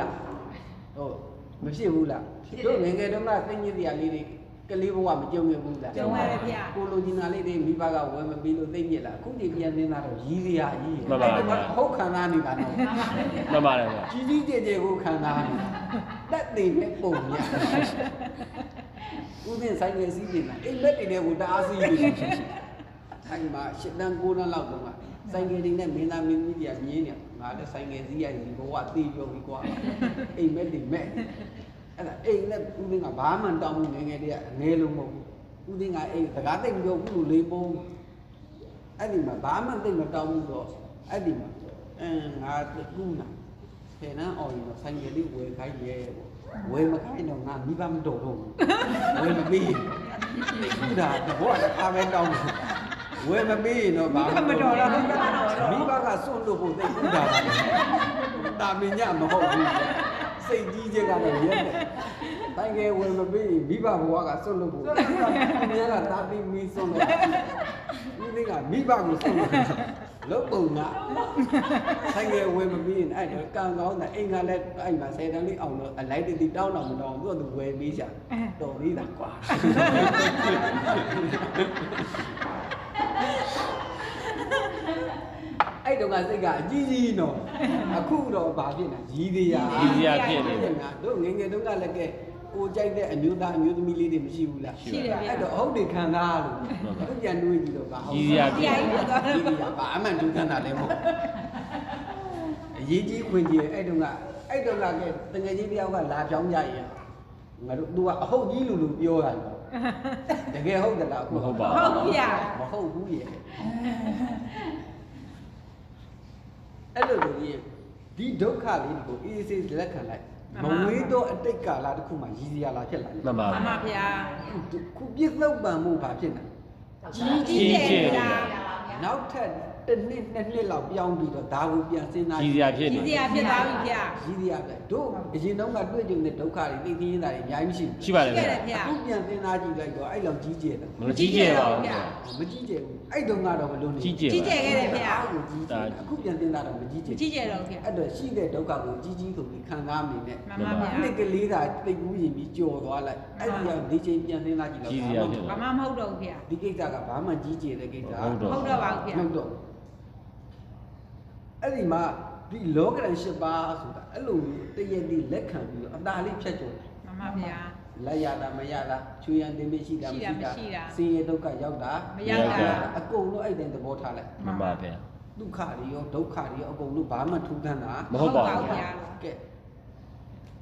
ဟုတ်မဖြစ်ဘူးလားတို့ငယ်ငယ်တုန်းကစိတ်ညစ်တရားလေးတွေကလေးဘဝမကြုံရဘူးလား ကြုံရတယ်ဗျာ ကိုလိုချင်တာလေးတွေမိဘကဝယ်မပြီးလို့သိညစ်လားအခုဒီပြန်နေတာတော့ရည်ရကြီး မှန်ပါဗျာ ဟုတ်ခံစားနေတာနော် မှန်ပါတယ်ဗျာ ကြီးကြီးကျယ်ကျယ်ကိုခံစားနေတာတက်တည်နဲ့ပုံရဦးသိဆိုင်ငယ်စည်းနေတာအိမ်မက်တွေနဲ့ကိုတအားစီးနေတယ်အဲ့မှာ၈တန်း9တန်းလောက်တော့ဆိုင်ငယ်တွေနဲ့မင်းသားမင်းကြီးတွေကမြင်းနေငါလည်းဆိုင်ငယ်စည်းရည်ဘဝသိပြောပြီးကွာအိမ်မက်တွေမဲ့အဲ့ဒါအိမ်နဲ့ဦးသိကဘာမှတောင်းမှုငယ်ငယ်တွေကအငယ်လုံးမဟုတ်ဘူးဦးသိကအိမ်စကားသိမပြောဘူးလို့လေးပုံအဲ့ဒီမှာဘာမှသိမတောင်းဘူးတော့ အဲ့ဒီမှာငါကူးနာဖယ်နန်းအောင်ရင်တော့ဆိုင်ကလေးဝယ်ခိုင်းရဲပေါ့ဝယ်မခိုင်းတော့ငါမိဘမတော်တော့ဘူးဝယ်မပြီးကူးတာဘောကအားပဲတောင်းတယ်ဝယ်မပြီးရင်တော့ဘာမှမတော်တော့မိဘကစွန့်လို့ဖို့သိကူးတာပါတာမင်းညမဟုတ်ဘူးစိတ်ကြီးချက်ကတော့ရဲတယ်တိုင်းကဝယ်မပြီးမိဘဘဝကစွန့်လို့ဖို့သူများကတာပြီးမီးစွန့်လို့ဒီကမိဘကိုစွန့်လို့လုံးပုံကဆိုင်ကဝယ်မပြီးရင်အဲ့ဒါကံကောင်းတာအိမ်ကလည်းအဲ့မှာဆယ်တန်းလေးအောင်တော့အလိုက်တီတောင်းတော့မတောင်းသူကသူဝယ်ပြီးရှာတော်သေးတာကွာအဲ့တော့ကစိတ်ကအကြီးကြီးတော့အခုတော့ဘာဖြစ်လဲရီးသေးရဖြစ်နေတယ် တို့ငယ်ငယ်တုန်းကလည်းကဲကိုကြိုက်တဲ့အမျိုးသားအမျိုးသမီးလေးတွေမရှိဘူးလားရှိတယ်ဗျာအဲ့တော့ဟုတ်တယ်ခံစားလို့သူပြန်တွေးကြည့်တော့ဘာဟုတ်ကြီးရဖြစ်နေတယ် ဘာအမှန်တူခံတာလည်းမဟုတ်အရေးကြီးခွင့်ကြီးအဲ့တုန်းကတငယ်ချင်းတယောက်ကလာပြောင်းကြရင်ငါတို့ तू ကအဟုတ်ကြီးလူပြောတာတကယ်ဟုတ်တယ်လား မဟုတ်ပါ ဟုတ် ဘူး ဗျာ မဟုတ်ဘူးရဲ့အဲ့လိုလို့ဒီဒုက္ခလေးကိုအေးအေးလက်ခံလိုက်မဝေးတော့အတိတ်ကာလတစ်ခုမှရည်စရာလာဖြစ်လာတယ် မှန်ပါ မှန်ပါဗျာ ခုပြည့်စုံပံမှုဘာဖြစ်လဲ ကြီးကျယ်တာ နောက်ထပ်တစ်နှစ်နှစ်နှစ်လောက်ပြောင်းပြီးတော့ဒါကိုပြန်စဉ်းစား ကြီးစရာဖြစ်နေ ကြီးစရာဖြစ်သွားပြီဗျာ ရည်စရာပဲတို့အရင်တုန်းကတွေ့ကြုံတဲ့ဒုက္ခတွေသိသိရင်းတာတွေအများကြီးမရှိ ရှိပါတယ် ရှိ ဗျာ တယ်ဗျာ ဘူးအခုပြန်စဉ်းစားကြည့်လိုက်တော့အဲ့လောက်ကြီးကျယ်တယ် မကြီးကျယ်ပါဘူး မကြီးကျယ်ဘူးအဲ့တုန်းကတော့ဘယ်လိုနေ ကြီးကျယ် ကြီးကျယ်ခဲ့တယ်ဗျာ ကိုကြီးကျယ်အခုပြန်စဉ်းစားတော့မကြီးကျယ် ကြီးကျယ်တော့ဗျာ အဲ့တော့ရှိတဲ့ဒုက္ခကိုကြီးကြီးဆိုပြီးခံစားနေနဲ့ မှန်ပါဗျာ နှစ်ကလေးသာတိတ်ကူးရင်ပြီးကြော်သွားလိုက်အဲ့ဒီကဒီချိန်ပြန်စဉ်းစားကြည့်တော့ ကြီးစရာဖြစ် ဘာမှမဟုတ်တော့ဘူးဗျာ ဒီကိစ္စကဘာမှကြီးကျယ်တဲ့ကိစ္စ ဟုတ်တော့ ဟုတ်တော့ပါဘူးဗျာ ဟုတ်တော့အဲ့ဒီမှာဒီလောကရန်၈ပါးဆိုတာအဲ့လိုတည့်ရည်လေးလက်ခံပြီးတော့အตาလေးဖြတ်ကျော်တယ် မှန်ပါဗျာ လက်ရတာမရတာချွေရန်တင်မရှိတာမရှိတာဆင်းရဲဒုက္ခရောက်တာ မရောက်တာ အကုန်လုံးအဲ့တိုင်းသဘောထားလိုက် မှန်ပါဗျာ ဒုက္ခတွေရောဒုက္ခတွေရောအကုန်လုံးဘာမှထူးထမ်းတာ မဟုတ်ပါဘူး ဗျာ ကဲ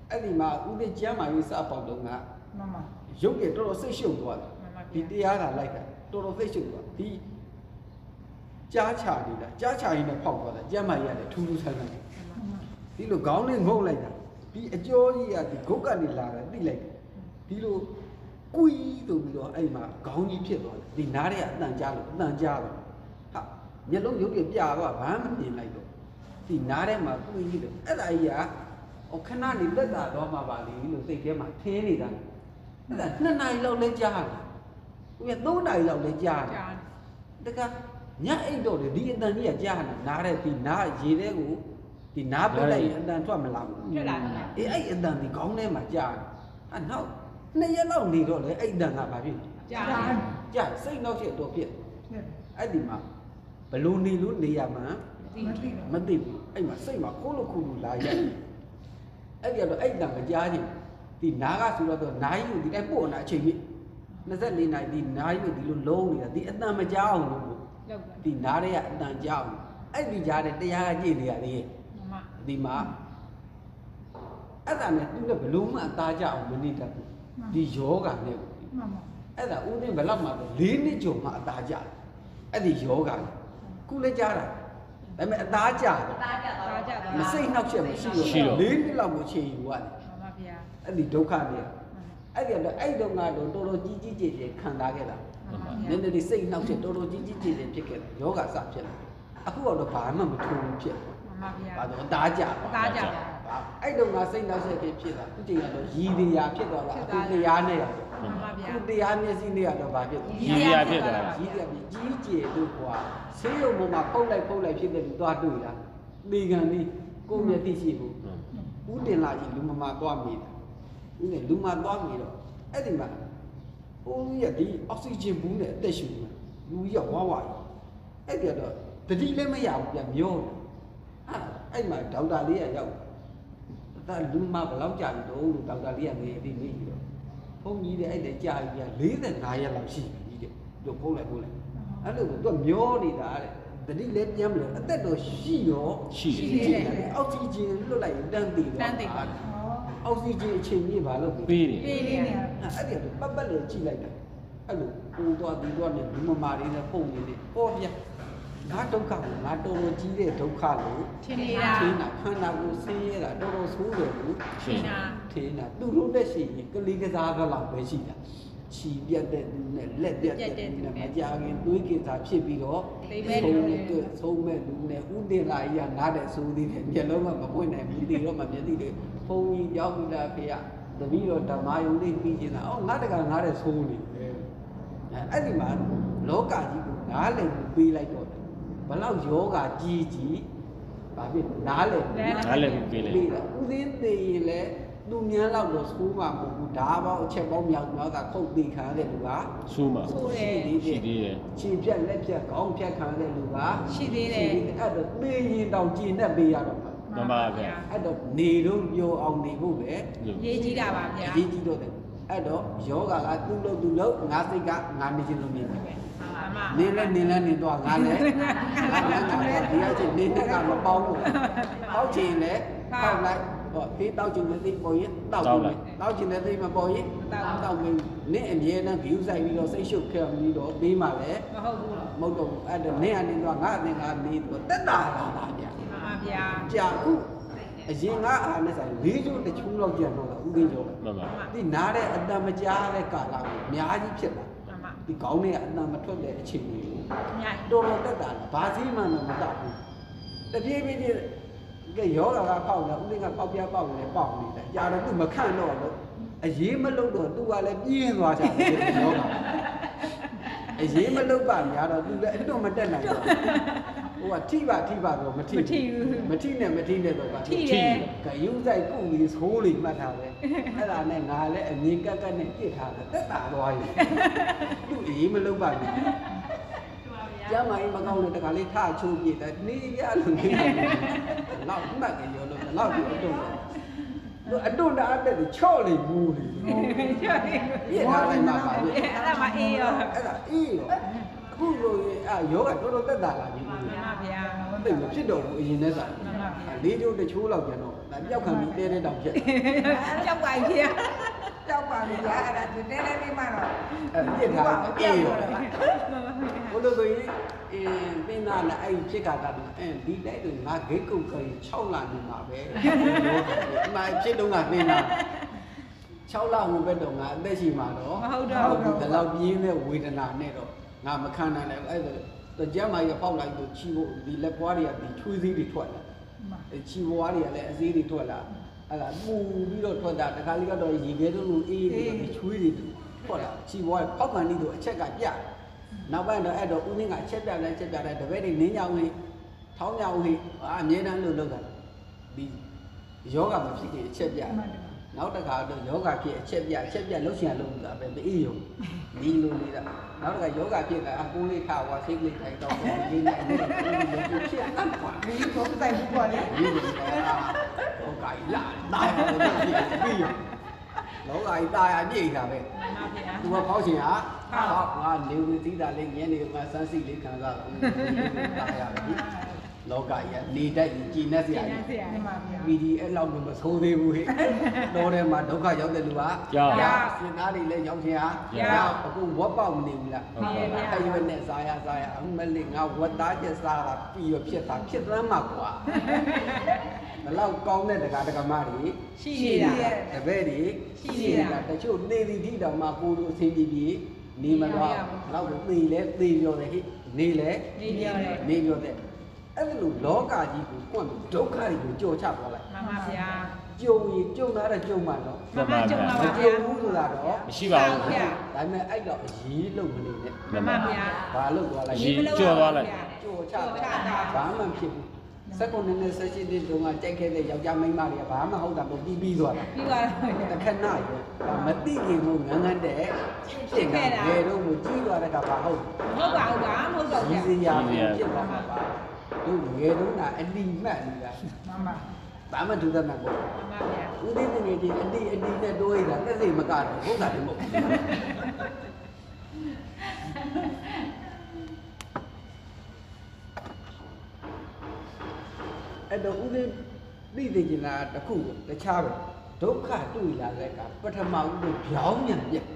အဲ့ဒီမှာဥပဒေကျမ်းမာရေးစပေါက်တော့က မှန်ပါ ရုပ်ရတော်တော်စိတ်ရှုပ်သွားတယ် မှန်ပါဗျာ ဒီတရားသာလိုက်တာတော်တော်စိတ်ရှုပ်သွားဒီကြားချနေတာကြားချရင်လည်းဖောက်သွားတယ်ကျမ်းမာရေးရတယ်ထူးထူးဆန်းဆန်းဒီလိုခေါင်းလေးငုံလိုက်တာဒီအကျော်ကြီးကဒီဂုတ်ကနေလာတယ်တိလိုက်တယ်ဒီလိုကွီးဆိုပြီးတော့အဲ့မှာခေါင်းကြီးဖြစ်သွားတယ်ဒီနားထဲကအတန်ကြားလို့အတန်ကြားတော့ဟာမျက်လုံးရုပ်ရပြတော့ဘာမှမမြင်လိုက်တော့ဒီနားထဲမှာကွီးကြီးတယ်အဲ့ဒါကြီးကခဏနေသက်သာတော့မှာပါလေလို့စိတ်ထဲမှာထင်းနေတာအဲ့ဒါ2 နာရီလောက်လဲကြားတယ်ဦးရ3 နာရီလောက်လဲကြားတယ် ကြာ တကညအိတ်တော့ဒီအတန်ကြီးကကြားနေနားတဲ့ဒီနားရေတဲ့ကိုဒီနားပိတ်လိုက်ရင်အတန်ထွက်မလာဘူး ထွက်လာတယ်ဗျာ အေးအဲ့အတန်ဒီခေါင်းထဲမှာကြားတယ်အဲ့နောက်2 ရက်လောက်နေတော့လေအဲ့အတန်ကဘာဖြစ်လဲ ကြာ ကြားစိတ်နောက်ချက်တော့ဖြစ်အဲ့ဒီမှာဘလို့နေလို့နေရမှာ သိပြီ မသိဘူးအဲ့မှာစိတ်မှာခိုးလို့ခုလို့လာရတယ်အဲ့ဒီကတော့အဲ့အတန်မကြားချင်ဒီနားကဆိုတော့နားကြီးကိုဒီတိုင်းပို့နေတာအချိန်ကြီး24နာရီဒီနားကြီးကိုဒီလိုလုံးနေတာဒီအတန်မကြားအောင်လို့ လောက်ပါ ဒီနားရဲကအတန်ကြောက်အဲ့ဒီကြားတဲ့တရားကကြည့်နေရသေးရဲ့ မမ ဒီမှာအဲ့ဒါနဲ့သူလည်းဘလို့မှအသားကြအောင်မနေတတ်ဘူးဒီယောဂနဲ့ မမ အဲ့ဒါဦးသိန်းဘယ်လောက်မှလဲ4 နှစ်ကျော်မှအသားကြတယ်အဲ့ဒီယောဂနဲ့ခုလည်းကြားတာဒါပေမဲ့အသားကြတယ် တာကြတော့ မစိတ်နှောက်ချက်မရှိတော့4 နှစ်လောက်ကိုချိန်ယူရတယ် မမဗျာ အဲ့ဒီဒုက္ခနဲ့အဲ့ဒီတော့အဲ့တုန်းကတော့တော်တော်ကြီးကြီးကျယ်ကျယ်ခံစားခဲ့တာ မမ နည်းနည်းလေးစိတ်နှောက်ချက်တော်တော်ကြီးကြီးကျယ်ကျယ်ဖြစ်ခဲ့တယ်ယောဂစဖြစ်လာအခုတော့ဘာမှမထူးဘူးဖြစ် မမဗျာ ဘာလို့အသားကြ တာကြပါ အဲ့တုန်းကစိတ်နှောက်ချက်ဖြစ်တာအခုချိန်ကတော့ရည်တရားဖြစ်သွားတာအခုတရားနဲ့ရ မမဗျာ အခုတရားမျက်စိနဲ့ရတော့ဘာဖြစ်လဲ ကြီးစရာဖြစ်သွားတာ ရည်တရားကြီးကျယ်လို့ကွာဆေးရုံပေါ်မှာပုတ်လိုက်ဖြစ်တဲ့လူသွားတွေ့တာဒီကံဒီကိုမျက်သိရှိဘူးဦးတင်လာကြီးလူမမာသွားမိတာဦးနဲ့လူမသွားမိတော့အဲ့ဒီမှာဦးရဒီအောက်ဆီဂျင်ဘူးနဲ့အသက်ရှူနေတာလူကြီးကဝါဝါကြီးအဲ့ဒီတော့တတိလည်းမရဘူးပြန်မျောတယ်အဲ့မှာဒေါက်တာလေးကရောက်ဒါလူမဘယ်လောက်ကြာပြီတော့လို့ဒေါက်တာလေးကနေပြီးနေပြီးတော့ဘုန်းကြီးတဲ့အဲ့တဲ့ကြာပြီ45ရက်လောက်ရှိပြီတဲ့တို့ပို့လိုက်အဲ့လိုသူကမျောနေတာတဲ့တတိလည်းပြန်မလို့အသက်တော့ရှိတော့အောက်ဆီဂျင်လွတ်လိုက်ရင်တန်းတည်သွားအောက်ဆီဂျင်အချိန်ကြီးဘာလို့ ပေးတယ် ပေးနေတယ် အဲ့ဒီတော့ပတ်ပတ်လေးကြည့်လိုက်တာအဲ့လိုပူသွားပြီးတော့နဲ့ဒီမမာလေးနဲ့ပုံနေတယ်ဟောပြ ငါဒုက္ခကိုငါတော်တော်ကြီးတဲ့ဒုက္ခလို့ ထင်နေတာ ထင်တာခန္ဓာကိုဆင်းရဲတာတော်တော်ဆိုးတယ်လို့ ထင်တာ ထင်တာသူတို့တက်ရှိရင်ကလေးကစားကလောက်ပဲရှိတာခြီပြတ်တဲ့လူနဲ့လက်ပြတ်တဲ့လူနဲ့မကြခင်သွေးကင်စာဖြစ်ပြီးတော့ဆုံးမဲ့လူနဲ့ဥတင်လာကြီးကနားတဲ့ဆိုးသေးတယ်မျက်လုံးကမပွင့်နိုင်ဘူးဒီတော့မှမျက်စိတွေဘုံကြီးရောက်ပြီလားဖေရတပည့်တော်ဓမ္မယုံလေးပြီးနေတာအော်ငါတကငါတဲ့ဆိုးနေအဲ့ဒီမှာလောကကြီးကိုနားလည်ပြီးလိုက်တော့ဘလောက်ယောဂကြီးကြီးဘာဖြစ်နားလည် နားလည်ပြီးပေးလိုက် ဥသိန်းသိရင်လည်းသူများလောက်တော့ဆိုးမှာမဟုတ်ဘူးဒါပေါ့အချက်ပေါင်းမြောက်များကခုတ်သိခံရတဲ့လူက ဆူမှာ ဆိုးတယ် ရှိသေးတယ် ခြေပြက်လက်ပြက်ခေါင်းပြက်ခံရတဲ့လူက ရှိသေးတယ် အဲ့တော့သိရင်တောင်ကျင်နဲ့ပေးရတော့မှာ မှန်ပါဗျာ အဲ့တော့နေတော့ပြောအောင်နေဖို့ပဲ ရေးကြီးတာပါဗျာ အရေးကြီးတော့တယ်အဲ့တော့ယောဂကသူ့လို့ငါစိတ်ကငါနေချင်လို့နေတယ် အမ နေလဲနေတော့ငါလဲဒီအချင်းနေတဲ့ကမပေါင်းဘူးပေါက်ချင်လဲပေါက်လိုက်ဟောဒီတောက်ချင်တဲ့သိပေါ်ရင်တောက်ပြီတောက်ချင်တဲ့သိမပေါ်ရင်တောက်ပြီနင့်အမြဲတမ်း view ဆိုင်ပြီးတော့စိတ်ရှုပ်ခဲ့ပြီးတော့ပြီးမှလည်း မဟုတ်ဘူး မဟုတ်တော့အဲ့တော့နင့်အနေတော့ငါအသင်ကနေတော့တက်တာလာဗျာ မှန်ပါဗျာ ကြာခုအရင်ကအားနဲ့ဆိုင်၄ချိုးတစ်ချိုးလောက်ပြန်တော့ဥသိကျော် မှန်ပါ ဒီနားတဲ့အတန်မကြားတဲ့ကာလကိုအများကြီးဖြစ်လာ မှန်ပါ ဒီကောင်းတဲ့အတန်မထွက်တဲ့အချိန်ကြီးကို ညိုင် တော်တော်တက်တာလားဘာစည်းမှန်းတော့မတတ်ဘူးတပြေးပြေးချင်းကယောဂါကပေါက်တယ်ဥသိကပေါက်ပြပေါက်နေပေါက်နေတယ်ကြာတော့သူမခန့်တော့လို့အရေးမလုပ်တော့သူကလည်းပြင်းသွားကြတယ်ယောဂါအရေးမလုပ်ပါများတော့သူလည်းအဲ့တော့မတက်နိုင်တော့ဟိုကထိပါတော့မထိမထိနဲ့တော့က ထိတယ် ကယူဆိုင်ကုလေးဆိုးလေးမှတ်ထားတယ်အဲ့ဒါနဲ့ငါလည်းအမြင်ကက်ကက်နဲ့ပြစ်ထားတယ်တက်တာသွားပြီသူ့အေးမလုပ်ပါနဲ့ကျမကြီးမကောင်းလို့တခါလေးထချိုးပြစ်တယ်နေရလို့နေတော့မှတ်ကြရောလို့တော့ဒီအတုံးလို့အတုံးတာအတက်ချော့လေးဘူးလေပြစ်ထားလိုက်မှပါလို့ အဲ့ဒါမှအေးရော အဲ့ဒါအေးရောအခုလိုယောဂတော်တော်တက်တာလာပြီ မှန်ပါဗျာ သိမဖြစ်တော့ဘူးအရင်နဲ့ဆိုင် မှန်ပါဗျာ လေးကျိုးတစ်ချိုးလောက်ပြန်တော့ဒါပြောက်ခံပြီးတဲတဲ့တောင်ဖြစ် ကြောက်ပါဗျာ ကြောက်ပါလေကြာအဲ့ဒါသူတဲတဲလေးမှတော့ အဲ့ပြစ်ထားအေးရောဘုလိုဆိုရင်ပင်နာနဲ့အဲ့ဖြစ်တာကဒီတိုက်တွေငါဂိတ်ကုတ်ခရီး6လနေမှာပဲဒီမှာဖြစ်တော့ငါပင်နာ6လဟိုဘက်တော့ငါအသက်ရှိမှာတော့ မဟုတ်တော့ဘူး ဒီလောက်ပြင်းတဲ့ဝေဒနာနဲ့တော့ငါမခံနိုင်ဘူးအဲ့ဒါတော့ကျမ်းမာကြီးပေါက်လိုက်တော့ချီဖို့ဒီလက်ပွားတွေကဒီချွေးစည်းတွေထွက်လာချီပွားတွေကလည်းအစည်းတွေထွက်လာအဲ့ဒါပူပြီးတော့ထွက်တာတခါလေးကတော့ရေခဲတို့လိုအေးပြီးတော့ဒီချွေးတွေထွက်လာချီပွားပေါက်ကန်လေးတို့အချက်ကပြနောက်ပိုင်းတော့အဲ့တော့ဦးင်းကအချက်ပြလိုက်တပည့်တွေနင်းကြဝင်ထောင်းကြဝင်အမြဲတမ်းလို့လုပ်တာဒီယောဂမဖြစ်ခင်အချက်ပြနောက်တစ်ခါတော့ယောဂဖြစ်အချက်ပြလှုပ်ရှင်လှုပ်တာပဲမအေးရုံဒီလိုနေတာနောက်တစ်ခါယောဂဖြစ်တာအကူလေးခါဝါစိတ်လေးထိုင်တော့ဒီနေ့အဲ့ဒီလိုဖြစ်အပ်ပါ ဒီကိုတိုင်ဘူးပေါ့လေ ဒီလိုဟိုကိုင်လာတာပြီးရောလောကကြီးတာရပြိတ်တာပဲ မှန်ပါဗျာ သူကဖောက်ချင်ဟာငါနေဝင်သီးတာလေးညနေမှာစမ်းစီလေးခံစားတာရပြီလောကကြီးကနေတိုက်ကြည်နေစရာကြီး ဆရာ ဒီမှာဗျာ ဗီဒီအဲ့လောက်မဆိုးသေးဘူးဟဲ့တော်ထဲမှာဒုက္ခရောက်တဲ့လူက ကြောက် စဉ်းသားတွေလည်းရောက်ချင်ဟာအခုဝက်ပေါက်မနေဘူးလားအဲ့ရွက်နဲ့စားရအမလေးငါဝက်သားချက်စားတာပြီးရဖြစ်သမ်းမှာကွာဘလောက်ကောင်းတဲ့ဒကာဒကမတွေ ရှိနေတာ တပည့်တွေတချို့နေသည်ထိတောင်မှကိုလိုအဆင်ပြေပြေနေမတော့တော့သေလဲသေပြောတယ်ဟိနေလဲ နေပြောတယ် နေပြောတယ်အဲ့လိုလောကကြီးကိုကွန့်ဒုက္ခတွေကိုကြော်ချသွားလိုက် မှန်ပါဗျာ ကြုံရင်ကြုံလာတဲ့ကြုံမှတော့ မှန်ပါဗျာ မကြုံဘူးဆိုတာတော့ မရှိပါဘူး ဒါပေမဲ့အဲ့တော့အရေးလုံးမနေနဲ့ မှန်ပါဗျာ ဘာလို့သွားလိုက် ကြော်သွားလိုက် ကြော်ချဘာမှမဖြစ်ဘူးစက္ကုနဲ့နဲ့ဆက်ရှိတဲ့တုန်းကကြိုက်ခဲ့တဲ့ယောက်ျားမိန်းမတွေကဘာမှဟုတ်တာမဟုတ်ပြီးသွားတာ ပြီးသွားတော့ တခဏရောမတိခင်ကိုငန်းငန်းတဲ့ဖြစ်နေတာဘယ်တော့မှကြီးသွားတဲ့ကဘာဟုတ် မဟုတ်ပါဘူးဗျာမဟုတ်တော့ ဒီ ဗျာ စရာဖြစ်သွားမှာပါတို့ငယ်တုန်းကအလီမှတ်နေတာ မမ ဘာမှဒုသနာပေါ့ မှန်ပါဗျာ ဦးသိန်းငယ်ကြီးအလီနဲ့တိုးရတာသက်စိတ်မကတော့ဟုတ်တာတည်းမဟုတ်အဲ့တော့ဦးသိန်းသိသိကျင်လာတခုတခြားပဲဒုက္ခတွေ့လာတဲ့ကပထမဦးလို့ဗျောင်းမြန်ပြက်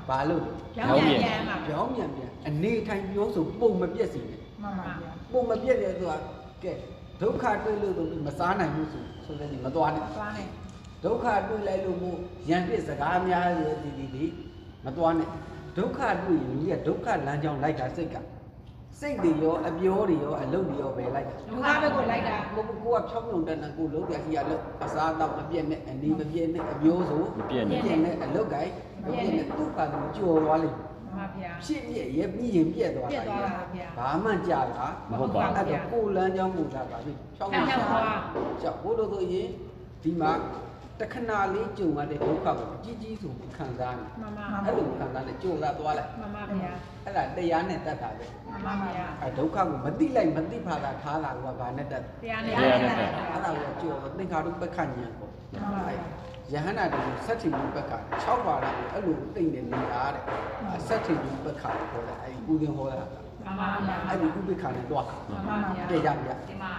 မ ဘာလို့ ရောင်းပြန်မှာ ပြောင်းပြန်အနေထိုင်ပြောဆိုပုံမပြက်စီနဲ့ မှန်ပါဗျာ ပုံမပြက်တယ်ဆိုတာကဲဒုက္ခတွေ့လို့ဆိုပြီးမစားနိုင်ဘူးဆိုတဲ့ဒီမသွားနဲ့ သွားနေ ဒုက္ခတွေ့လိုက်လို့မို့ရန်ပြစ်စကားများရဲ့ဒီမသွားနဲ့ဒုက္ခတွေ့ရင်လူကဒုက္ခလမ်းကြောင်းလိုက်တာစိတ်တွေရောအပြောတွေရောအလုပ်တွေရောပဲလိုက်တာ လူသားဘက်ကိုလိုက်တာ ကိုကဖြောင်းဖြုံတက်နေကိုလုံးပြကြီးအလုပ်အစားတော့မပြည့်နဲ့အနေမပြည့်နဲ့အမျိုးဆိုနဲ့အလုပ်ကိုက်မပြည့်နဲ့သူ့ပါသူကြော်သွားလိမ့် မှန်ပါဗျာ ဖြစ်ပြည့်ရဲ့ပြီးရင်ပြည့်သွား ပြက်သွားတာဗျာ ဘာမှကြာတာ မဟုတ်ပါဘူး အဲ့တော့ကိုလမ်းကြောင်းကိုလာပါပြီဖြောင်းဖြုံကြောက်ဘို့လို့ဆိုရင်ဒီမှာတခဏလေးကြုံရတဲ့ဒုက္ခကိုကြီးဆိုခံစားနေ မှန်ပါ အဲ့လိုခံစားနေကြိုလာသွားလိုက် မှန်ပါဗျာ အဲ့ဒါတရားနဲ့တတ်တာပဲ မှန်ပါဗျာ အဲ့ဒုက္ခကိုမသိလိုက်မသိဖာတာထားတာကဘာနဲ့တတ် တရားနဲ့ အဲ့ဒါကိုကြိုသင်္ခါရုပ္ပခဉာဏ်ပေါ့ယဟန္တာတူစัตถิဥပ္ပခ6ပါးလားအဲ့လိုသိနေနေတာတဲ့စัตถิဥပ္ပခကိုခေါ်တယ်အဲ့ဒီကုသင်ဟောတာ မှန်ပါဗျာ အဲ့ဒီဥပ္ပခနဲ့တွား မှန်ပါဗျာ ကြည့်ရပြ ဒီမှာ